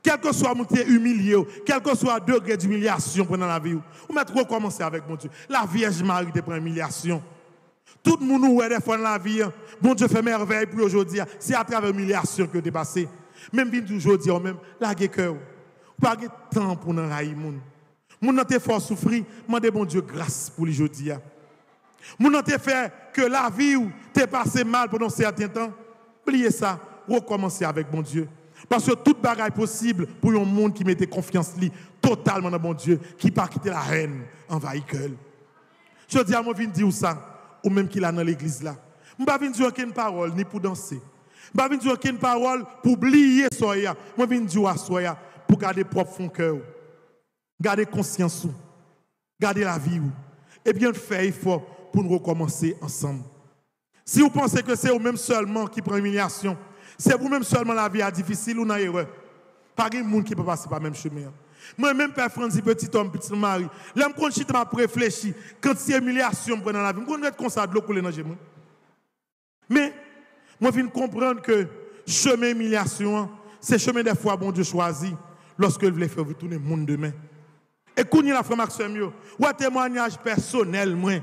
Quel que soit mon humilié, quel que soit le degré d'humiliation pendant la vie, ou mettre recommencer avec bon Dieu. La Vierge Marie te prend humiliation. Tout le monde nous est des fois dans la vie, bon Dieu fait merveille pour aujourd'hui. C'est à travers l'humiliation que tu es passé. Même aujourd'hui, même, la cœur. Pas de temps pour nous railler. Mon n'a te fait souffrir, demandez bon Dieu grâce pour aujourd'hui. Mon n'a te fait que la vie où t'es passé mal pendant un certain temps. Oubliez ça, recommencer avec bon Dieu. Parce que toute bagaille possible pour un monde qui mettait confiance totalement dans bon Dieu, qui pas quitter la reine en véhicule. Je dis à moi, je viens dire ça. Ou même qu'il a dans l'église là. Je ne vais pas dire aucune parole ni pour danser. Je ne vais pas dire aucune parole pour oublier soya. Je vais dire à soya pour garder propre son cœur. Garder conscience. Garder la vie. Et bien faire effort pour nous recommencer ensemble. Si vous pensez que c'est vous-même seulement qui prend humiliation, c'est vous-même seulement la vie est difficile ou non erreur. Pas de monde qui peut passer par le même chemin. Moi-même, Père Francis, petit homme, petit mari, là, je m'a réfléchi quand c'est humiliation dans la vie. Je vais être comme ça de l'eau couler dans le genou. Mais, moi, je viens comprendre que chemin humiliation, c'est chemin des fois bon Dieu choisi lorsque il veut faire tourner le monde demain. Et quand il a fait Maxime, ou un témoignage personnel, moi,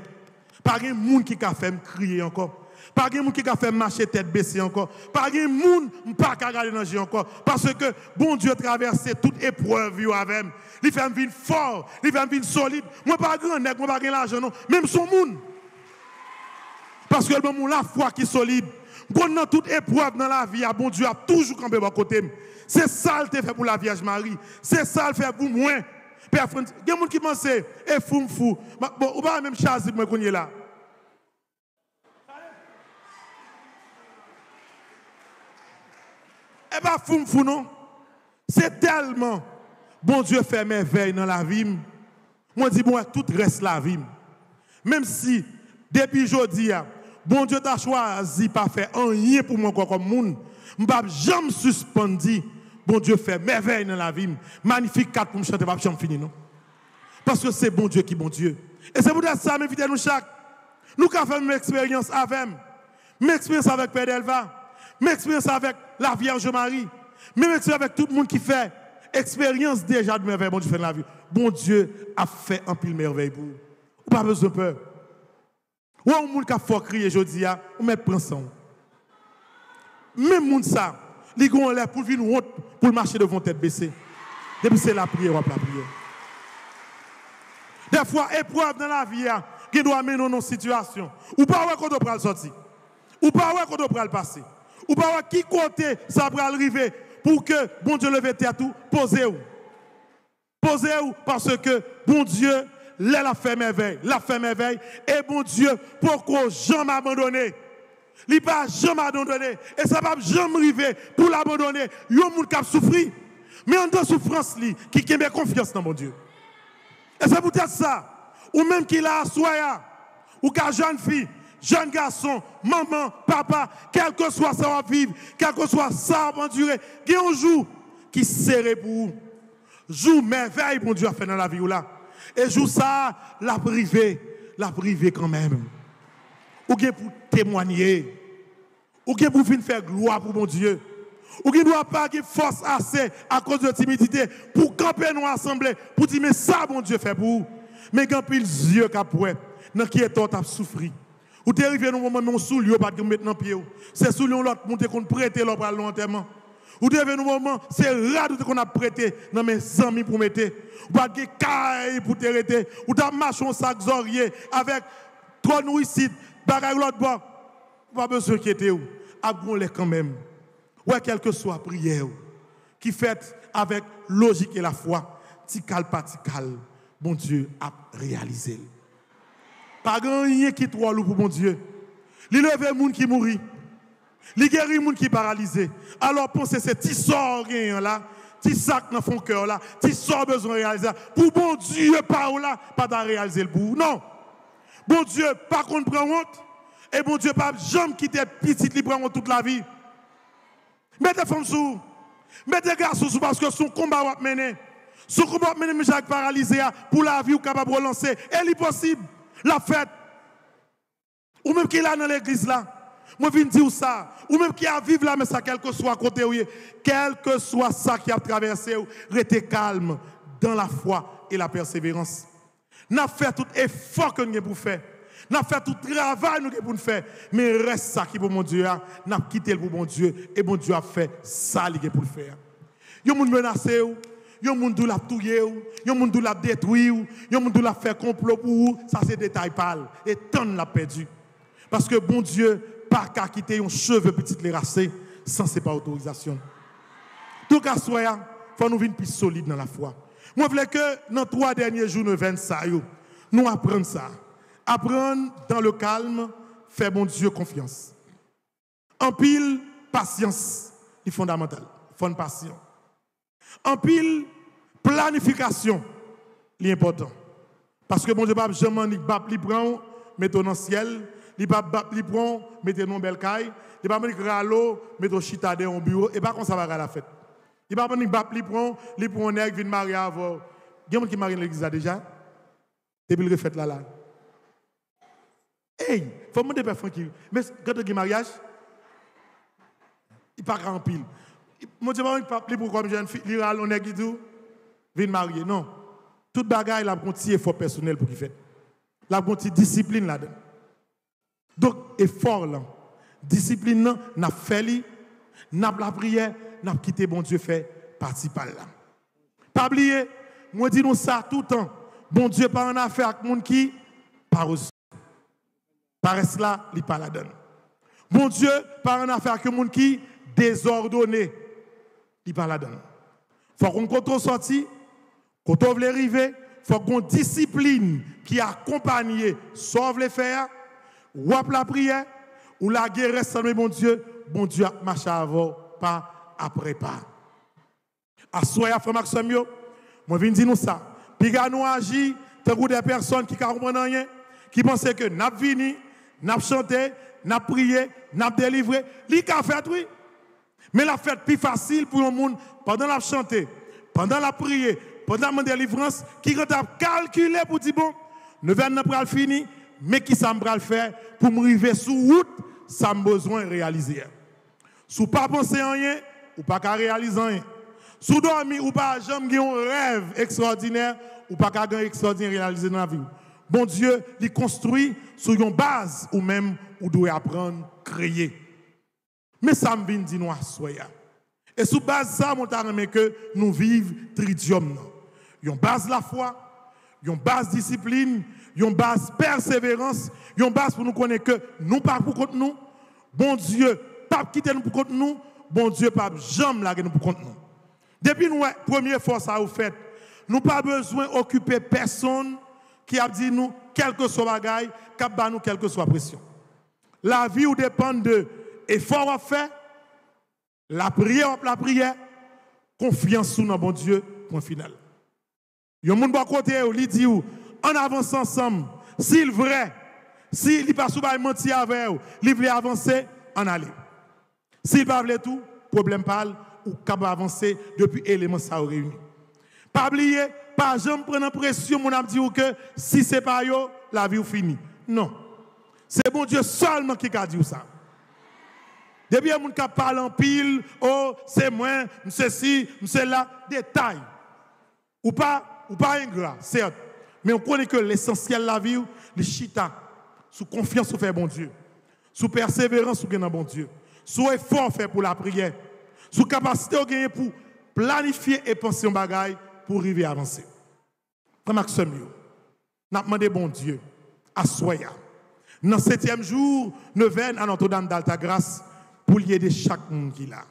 pas de monde qui a fait me crier encore. Pas de monde qui a fait marcher tête baissée encore. Pas de monde qui n'a pas regarder dans le encore. Parce que bon Dieu a traversé toute épreuve avec. Il fait me vivre fort, il fait me vivre solide. Moi, pas grand nègre, moi, pas grand l'argent, non. Même son monde. Parce que le la foi qui est solide. Dans toute épreuve dans la vie, bon Dieu a toujours campé à côté. C'est ça qu'il fait pour la Vierge Marie. C'est ça qu'il fait pour moi. Père Francis, il y a des gens qui pensent, et fou. Bon, ou pas même chasse, moi, qu'on est là. Eh bien, fou, non? C'est tellement bon Dieu fait merveille dans la vie. Moi, je dis, bon, tout reste la vie. Même si, depuis aujourd'hui, bon Dieu t'a choisi pas faire rien pour moi comme monde, je ne vais jamais suspendre. Bon Dieu fait merveille dans la vie. Magnifique 4 pour me chanter, pas jamais fini, non? Parce que c'est bon Dieu qui est bon Dieu. Et c'est pour ça, m'inviter nous chaque. Nous avons fait une expérience avec. Une expérience avec Père Delva. Une expérience avec la Vierge Marie. Même expérience avec tout le monde qui fait expérience déjà de merveille. Bon Dieu fait dans la vie. Bon Dieu a fait un pile merveille pour vous. Vous n'avez pas besoin de peur. Ou un monde qui a fort crier aujourd'hui, on met prend son. Même monde ça, les gens ont l'air pour venir honte pour marcher devant tête baissée. Depuis c'est la prière, on va la prière. Des fois, épreuve dans la vie qui doit mener dans une situation. Ou pas où on doit sortir. Ou pas où on doit passer. Ou pas qui côté ça va arriver pour que bon Dieu leve tête tout, posez-vous. Posez-vous parce que bon Dieu l'a fait merveille, et bon Dieu pourquoi jamais abandonné. Il pas jamais abandonné et ça va jamais arriver pour l'abandonner. Il y a un monde qui a souffert, mais en dans souffrance qui a confiance dans mon Dieu. Et c'est peut-être ça, ou même qu'il a soya, ou qu'à jeune fille, jeune garçon, maman, papa, quel que soit ça va vivre, quel que soit ça va endurer, il y a un jour qui serre pour vous. Jour merveille, bon Dieu a fait dans la vie là. Et jour ça, la privé quand même. Ou bien pour témoigner, ou bien pour faire gloire pour mon Dieu. Ou qui ne doit pas avoir force assez à cause de timidité pour camper nous assembler, pour dire mais ça, bon Dieu fait pour vous. Mais quand il yeux qu'après, dans qui est toi, tu as souffert. Ou tu es arrivé dans un moment où on soule, pas de mettre dans pied. C'est soule l'autre monte qu'on prête l'autre à l'enterrement. Ou tu es arrivé dans un moment, c'est rare qu'on a prêté dans mes amis pour mettre. Ou pas de caille pour te arrêter. Ou tu as marché un sac zorier avec trois nourricides, bagaille l'autre bord. Pas besoin d'inquiéter. Abgon-les quand même. Ouais, quelle que soit la prière qui fait avec logique et la foi, tical pas tical, bon Dieu a réalisé. Pas grand rien qui trop lourd pour mon Dieu. Il lève les gens qui mourent. Il guérit les gens qui paralysés. Alors pensez ces petits sorts là, petits sacs dans son cœur là, petits sorts besoin de réaliser. Pour bon Dieu pas là, pas de réaliser le bout. Non. Bon Dieu pas qu'on prend honte et bon Dieu pas jamais quitter petit li prend honte toute la vie. Mettez femmes sous. Mettez garçons sous parce que son combat va mener. Son combat va mener Jacques paralysé pour la vie ou capable de relancer. Et il possible la fête. Ou même qui est là dans l'église là. Moi je viens dire ça. Ou même qui a vivre là mais ça quel que soit côté où quel que soit ça qui a traversé, restez calme dans la foi et la persévérance. N'a fait tout effort que nous avons pour faire. N'a fait tout travail que nous avons pour faire. Mais reste ça qui pour mon Dieu. N'a quitté pour mon Dieu. Et mon Dieu a fait ça qu'il pour le faire. Yon moun menacé ou. Yon moun dou la touye ou. Yon moun dou la détruit ou. Yon moun dou la fait complot pour ou. Ça c'est détail pâle. Et tant l'a perdu. Parce que bon Dieu, pas qu'à quitter un cheveu petit les racés sans c'est pas autorisation. Tout cas soit, faut nous venir plus solide dans la foi. Moi, je veux que dans 3 derniers jours, nous venons ça, nous apprenons ça. Apprendre dans le calme, faire bon Dieu confiance. En pile, patience, c'est fondamental. Faut une patience. En pile, planification, c'est important. Parce que bon Dieu, jamais il prend, mettez dans le ciel, il prend, mettez dans belle caille, il pas mettre ralo, mettez chita dans un bureau, et pas comme ça va à la fête. Il va pas il prend un nègre, vient marier avant. Il y a des gens qui marient l'église déjà. Depuis le refait là. Hey, il faut demander personne qui. Mais quand il y a un mariage, il pas grand pile. Moi, je ne sais pas pour comme jeune fille, il a un nègre qui dit, vient marier. Non. Toute bagaille, il a un petit effort personnel pour qu'il fait. Il a une petite discipline là-dedans. Donc, effort là. Discipline là, n'a fait, n'a la prière, n'a quitté bon Dieu fait partie par là. Pas oublier, moi dis nous ça tout le temps. Bon Dieu pas en affaire avec monde qui pas reçu. Paresse là, il pas la donne. Bon Dieu pas en affaire avec monde qui désordonné. Il pas la donne. Faut qu'on contrôle sorti, quand on veut arriver, faut qu'on discipline qui accompagne sauve les faire, ou la prière, ou la guerre reste bon Dieu a marché avant pas après pas. Assoya frère Maxime yo, moi viens dire nous ça. Puis nous agit tant que des personnes qui ne comprennent rien, qui pensent que n'a vini, n'a chanté, n'a prié, n'a délivré, li ka fait oui. Mais la fête plus facile pour un monde pendant la chanter, pendant la prier, pendant la délivrance qui quand a calculé pour dire bon, ne venons pas fini, mais qui ça me faire pour me arriver sous route, ça me besoin de réaliser. Si pas penser à rien, ou pas qu'à réaliser rien. Si dormir ou pas jamais un rêve extraordinaire, ou pas qu'à gagner extraordinaire réalisé dans la vie. Bon Dieu, il construit sur une base ou même ou doit apprendre créer. Mais ça me vient dire nous soya. Et sous base ça, mon tarame que nous vivons tridium. Une base la foi, une base discipline, une base persévérance, une base pour nous connaître que nous pas pour contre nous. Bon Dieu, pas quitter nous pour contre nous. Bon Dieu, pas jamais laguer nous pour contre nous. Depuis nous, première fois ça vous fait, nous pas besoin d'occuper personne qui a dit nous, quel que soit bagaille, qui a nous, quelle que soit pression. La vie ou dépend de effort à faire, la prière, confiance sous notre bon Dieu, point final. Yon moun bon côté, il dit, en avance ensemble, s'il vrai, s'il n'est pas sous mentir avec vous, il veut avancer, en aller. S'il ne veut pas tout, problème parle, ou capable avancer depuis élément ça réuni. Pas oublier, pas jamais prendre pression, mon âme dit que si c'est pas yo, la vie est finie. Non. C'est bon Dieu seulement qui a dit ça. Depuis que mon cap parle en pile, oh, c'est moi, ceci, c'est là, détail. Ou pas ingrat, certes. Mais on connaît que l'essentiel de la vie, le chita, sous confiance au fait bon Dieu, sous persévérance au gain bon Dieu, sous effort fait pour la prière, sous capacité au gagner pour planifier et penser un bagaille pour arriver à avancer. Comme Maxime, nous avons demandé bon Dieu, à soya. Dans le 7e jour, nous venons à Notre-Dame d'Alta Grâce pour y aider chaque monde qui est là.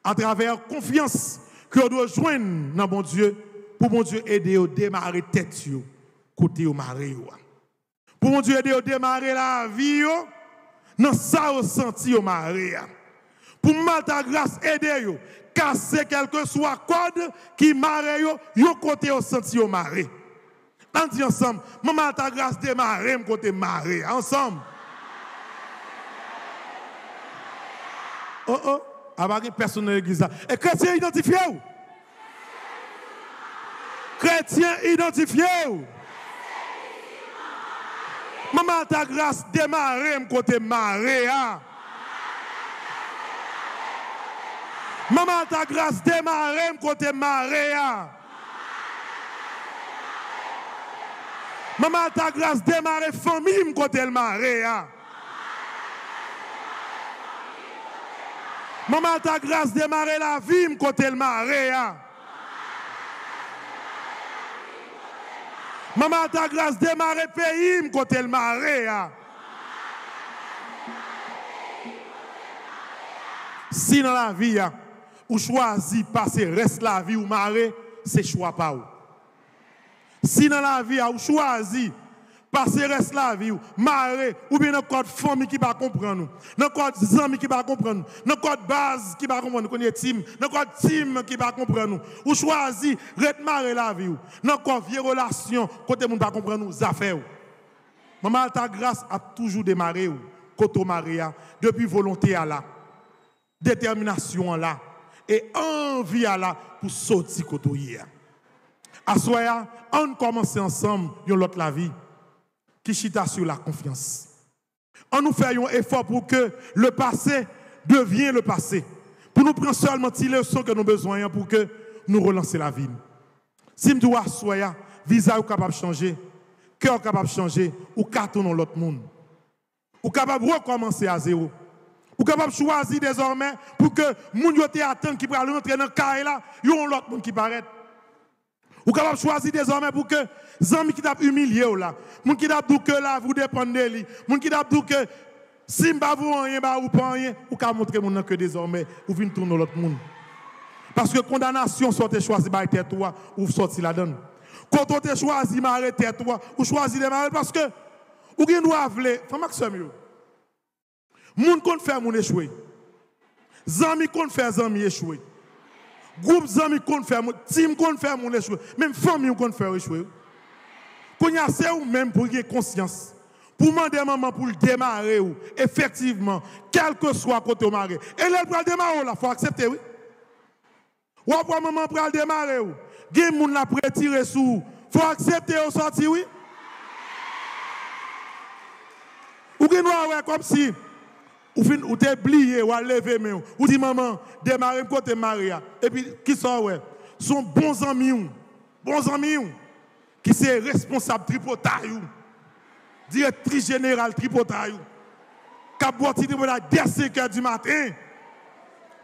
À travers confiance que doit joindre dans bon Dieu, pour mon Dieu aider à démarrer tête, côté au maré. Pour mon Dieu aider à démarrer la vie, dans ça au senti au maré. Pour mal ta grâce aider yo, casser quel que soit code qui maré yo côté au senti au maré. On dit ensemble, maman ta grâce démarrer côté maré ensemble. Oh, avec personne dans l'église. Et chrétien identifié ou? Chrétien identifié ou? Maman ta grâce démarrer côté maré. Maman ta grâce démarrer côté maré. Maman ta grâce démarrer famille côté le maré. Maman ta grâce démarrer la vie côté le maré. Maman ta grâce démarrer pays côté le maré. Si dans la vie ou choisi passer reste la vie ou maré, c'est choix pas ou. Si dans la vie ou choisi passer reste la vie ou maré ou bien dans code famille qui va comprendre nous, dans code amis qui va comprendre nous, dans code base qui va comprendre nous, connaît team, dans code team qui va comprendre nous, ou choisi reste maré la vie ou dans code vieille relation côté monde va comprendre nous affaires ou. Maman ta grâce a toujours démarré ou côté maré depuis volonté à là, détermination là et envie à là pour sortir côté hier. À soya, on commence ensemble yon l'autre la vie qui chita sur la confiance. On nous fait un effort pour que le passé devienne le passé. Pour nous prendre seulement les leçons que nous avons besoin pour que nous relancer la vie. Si nous dois soya, visage capable de changer, cœur capable de changer, ou carton dans l'autre monde. Ou capable de recommencer à zéro. Ou capable de choisir désormais pour que moun yo te attend qui va rentrer dans le carré là, yon l'autre monde qui paraît. Ou capable de choisir désormais pour que zami qui t'a humilié là, moun qui t'a dit que là vous dépendez de lui, moun qui t'a dit que si m'pa vous rien ba ou pas rien, ou capable montrer moun que désormais ou vinn tourner l'autre monde. Parce que condamnation sortait choisi par tête toi ou sorti la donne. Quand on te choisi m'arrêter toi ou choisi de m'arrêter parce que ou gen doit vle, femme Maxime yo. Moun kon faire moun échouer. Zami kon faire zami échouer. Groupe zami kon faire moun, team kon faire moun échouer. Même famille kon faire échouer. Qu'on y a c'est ou même pour avoir conscience. Pour demander maman pour le démarrer ou effectivement, quel que soit côté au maré. Et là pour le démarrer là, faut accepter oui. Ou après maman pour le démarrer ou. Gen moun la prétirer sous, faut accepter au sorti oui. Ou gen ouais comme si ou t'es oublié ou à lever mais ou dit maman démarrer côté Maria et puis qui sont ouais sont bons amis qui c'est responsable tripotaille directrice générale tripotaille qui a boiti de la dès 5h du matin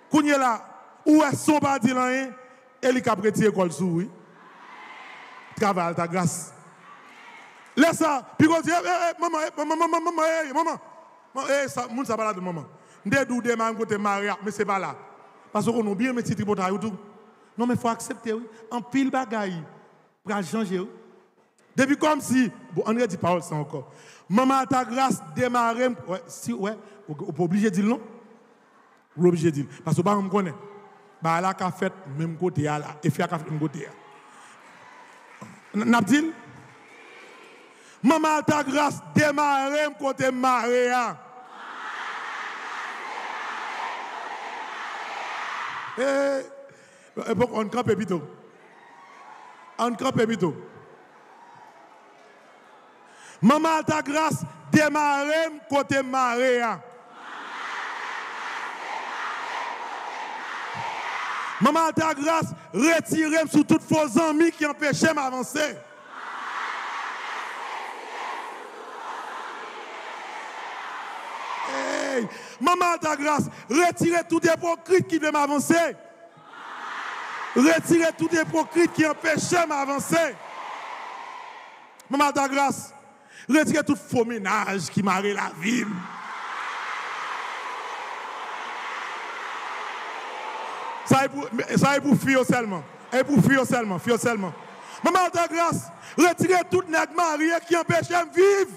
kounye là où est son pas dit rien et il a prêté école sous oui travail ta grâce laisse ça puis on dit maman ça moun ça pas là de maman ndé dou démarrer côté Maria mais c'est pas là parce qu'on a bien mes petits tripotaille tout non mais faut accepter oui en pile bagaille pour changer oui. Depuis comme si, bon, on a dit parole ça encore. Maman ta grâce démarrer, ouais, si, ouais, on peut obliger de dire non. Ou obligé de dire. Parce que bah, on connaît. Bah, là, qu'a fait même côté là, et fait qu'a fait même côté là. N'a dit? Maman ta grâce démarrer côté Maria. Et on campe plutôt. On campe plutôt. Maman ta grâce démarrer côté Maria. Maman ta grâce retirer sous toutes vos amis qui empêchaient m'avancer. Hey, maman ta grâce retirer tout hypocrite qui veut m'avancer. Retirer tout hypocrite qui empêchait m'avancer. Maman ta grâce retirez tout faux ménage qui marre la vie. Ça est pour filles seulement. Et pour filles seulement, filles seulement. Maman de grâce, retirez tout nègre marié qui empêche de vivre.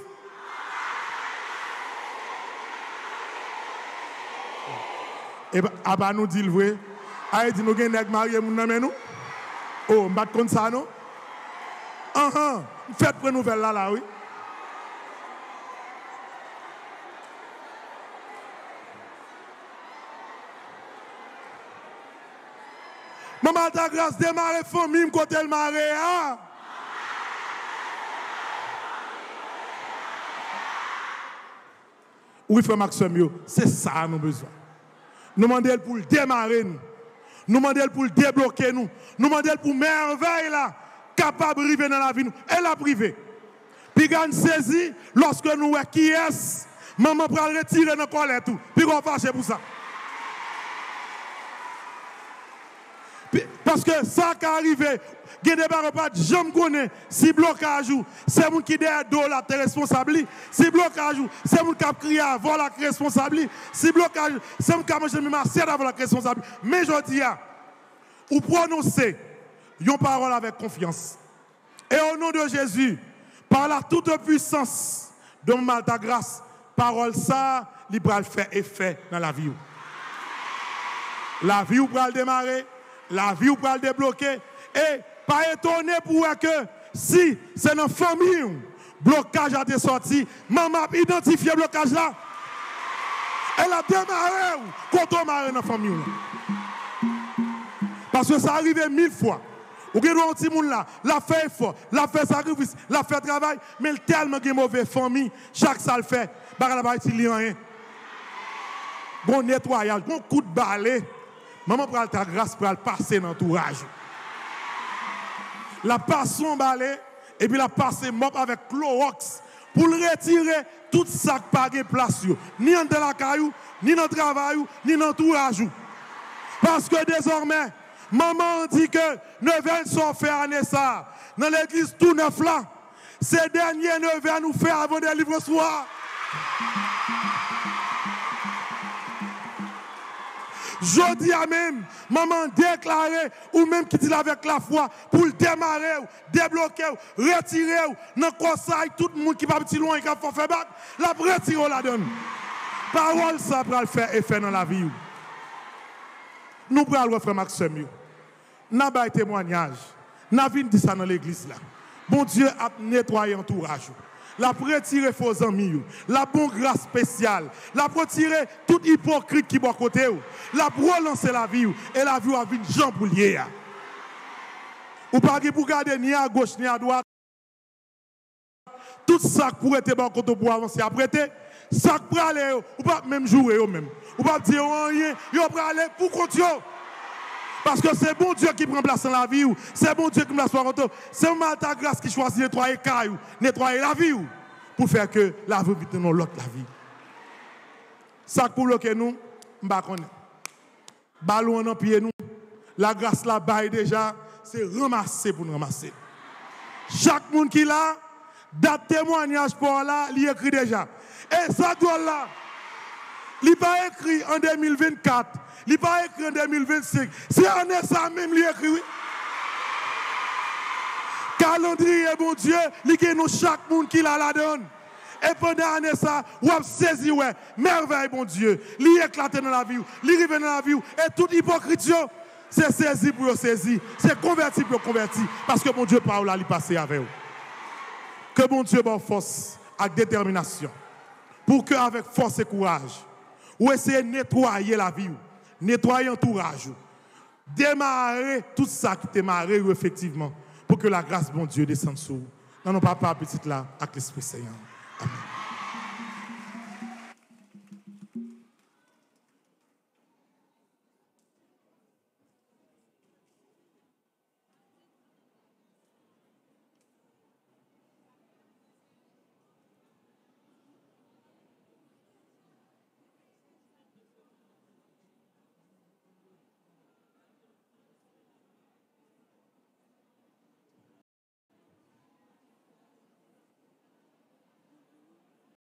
Et bien, nous dit le vrai. Aïe, dit nous avons nègre marié, nous. Oh, je ne comme ça, non? Faites pour nouvelle là, oui. Maman ta grâce démarrer famille côté le maré. Oui, frère Maxime, c'est ça nous besoin. Nous demandons pour le démarrer nous. Nous demandons pour le débloquer nous. Nous demandons pour merveille là, capable de arriver dans la vie nous. Et la privée. Puis quand saisi, lorsque nous voyons qui est, maman peut retirer nos colères tout. Puis on va fâcher pour ça. Parce que ça qui arrive, il y a des barreaux, je me connais, si blocage, c'est mon qui est derrière la responsable. Si blocage, c'est mon qui a crié avant la responsable. Si blocage, c'est mon qui a mangé ma avant la responsable. Mais je dis, ou prononcer une parole avec confiance. Et au nom de Jésus, par la toute puissance de ta grâce, parole ça, il va faire effet dans la vie. La vie va le démarrer. La vie ou pas le débloquer. Et pas étonné pour que si c'est dans la famille, blocage a été sorti, maman a identifié le blocage là. Elle a démarré quand on marre dans la famille. Parce que ça arrive 1000 fois. Ou que un petit monde là, la fait effort, la fait sacrifice, la fait travail, mais tellement de mauvaise famille, chaque ça le fait, bah la pas utiliser rien. Bon nettoyage, bon coup de balai. Maman prend ta grâce pour passer dans l'entourage. La passe son balai et puis la passe mop avec Clorox pour retirer tout ça qui n'a pas de place. Ni dans la caillou, ni dans le travail, ni dans l'entourage. Parce que désormais, maman dit que 9 ans sont faits à Nessa. Dans l'église tout neuf là, ces derniers 9 ans nous fait avant des livres soir. Je dis à même, maman déclaré, ou même qui dit avec la foi, pour le démarrer, débloquer, retirer, dans le conseil, tout le monde qui va petit loin et qui va faire battre, la retirer la donne. Parole, ça va faire effet dans la vie. Nous prenons le frère Maxime. Nous avons un témoignage. Nous avons dit ça dans l'église là. Bon Dieu a nettoyé l'entourage. La retirer faux amis, la bonne grâce spéciale, la retirer tout hypocrite qui est à côté, la relancer la vie, et la vie a vu une jambe pour lier. Ou pas pour garder ni à gauche ni à droite. Tout ça pour être bon côté pour avancer après, ça pour aller, ou pas même jouer, même. Ou pas dire rien, ou pas aller pour continuer. Parce que c'est bon Dieu qui prend place dans la vie. C'est bon Dieu qui me la soit rentré. C'est ta grâce qui choisit de nettoyer caillou, nettoyer la vie pour faire que la vie vite dans l'autre la vie. Ça pour bloquer nous, je ne connais pas. Ballon dans pied nous. La grâce là baille déjà, c'est ramasser pour nous ramasser. Chaque monde qui là, date témoignage pour là, il écrit déjà. Et ça doit là. Il n'est pas écrit en 2024. Il n'est pas écrit en 2025. C'est en ça même, il écrit, oui. Calendrier, bon Dieu, il y a chaque monde qui la donne. Et pendant l'année, ça, on a saisi, ouais, merveille, bon Dieu. Il éclate dans la vie, il arrive dans la vie, et toute hypocrisie, c'est saisi pour saisir, c'est converti pour convertir. Parce que bon Dieu, parole là, il passe avec vous. Que bon Dieu, bonne force, avec détermination, pour que avec force et courage, ou essayer de nettoyer la vie, nettoyer l'entourage, démarrer tout ça qui démarré effectivement, pour que la grâce, bon Dieu, descende sur vous. Dans nos papas, petite là, avec l'Esprit Seigneur. Amen.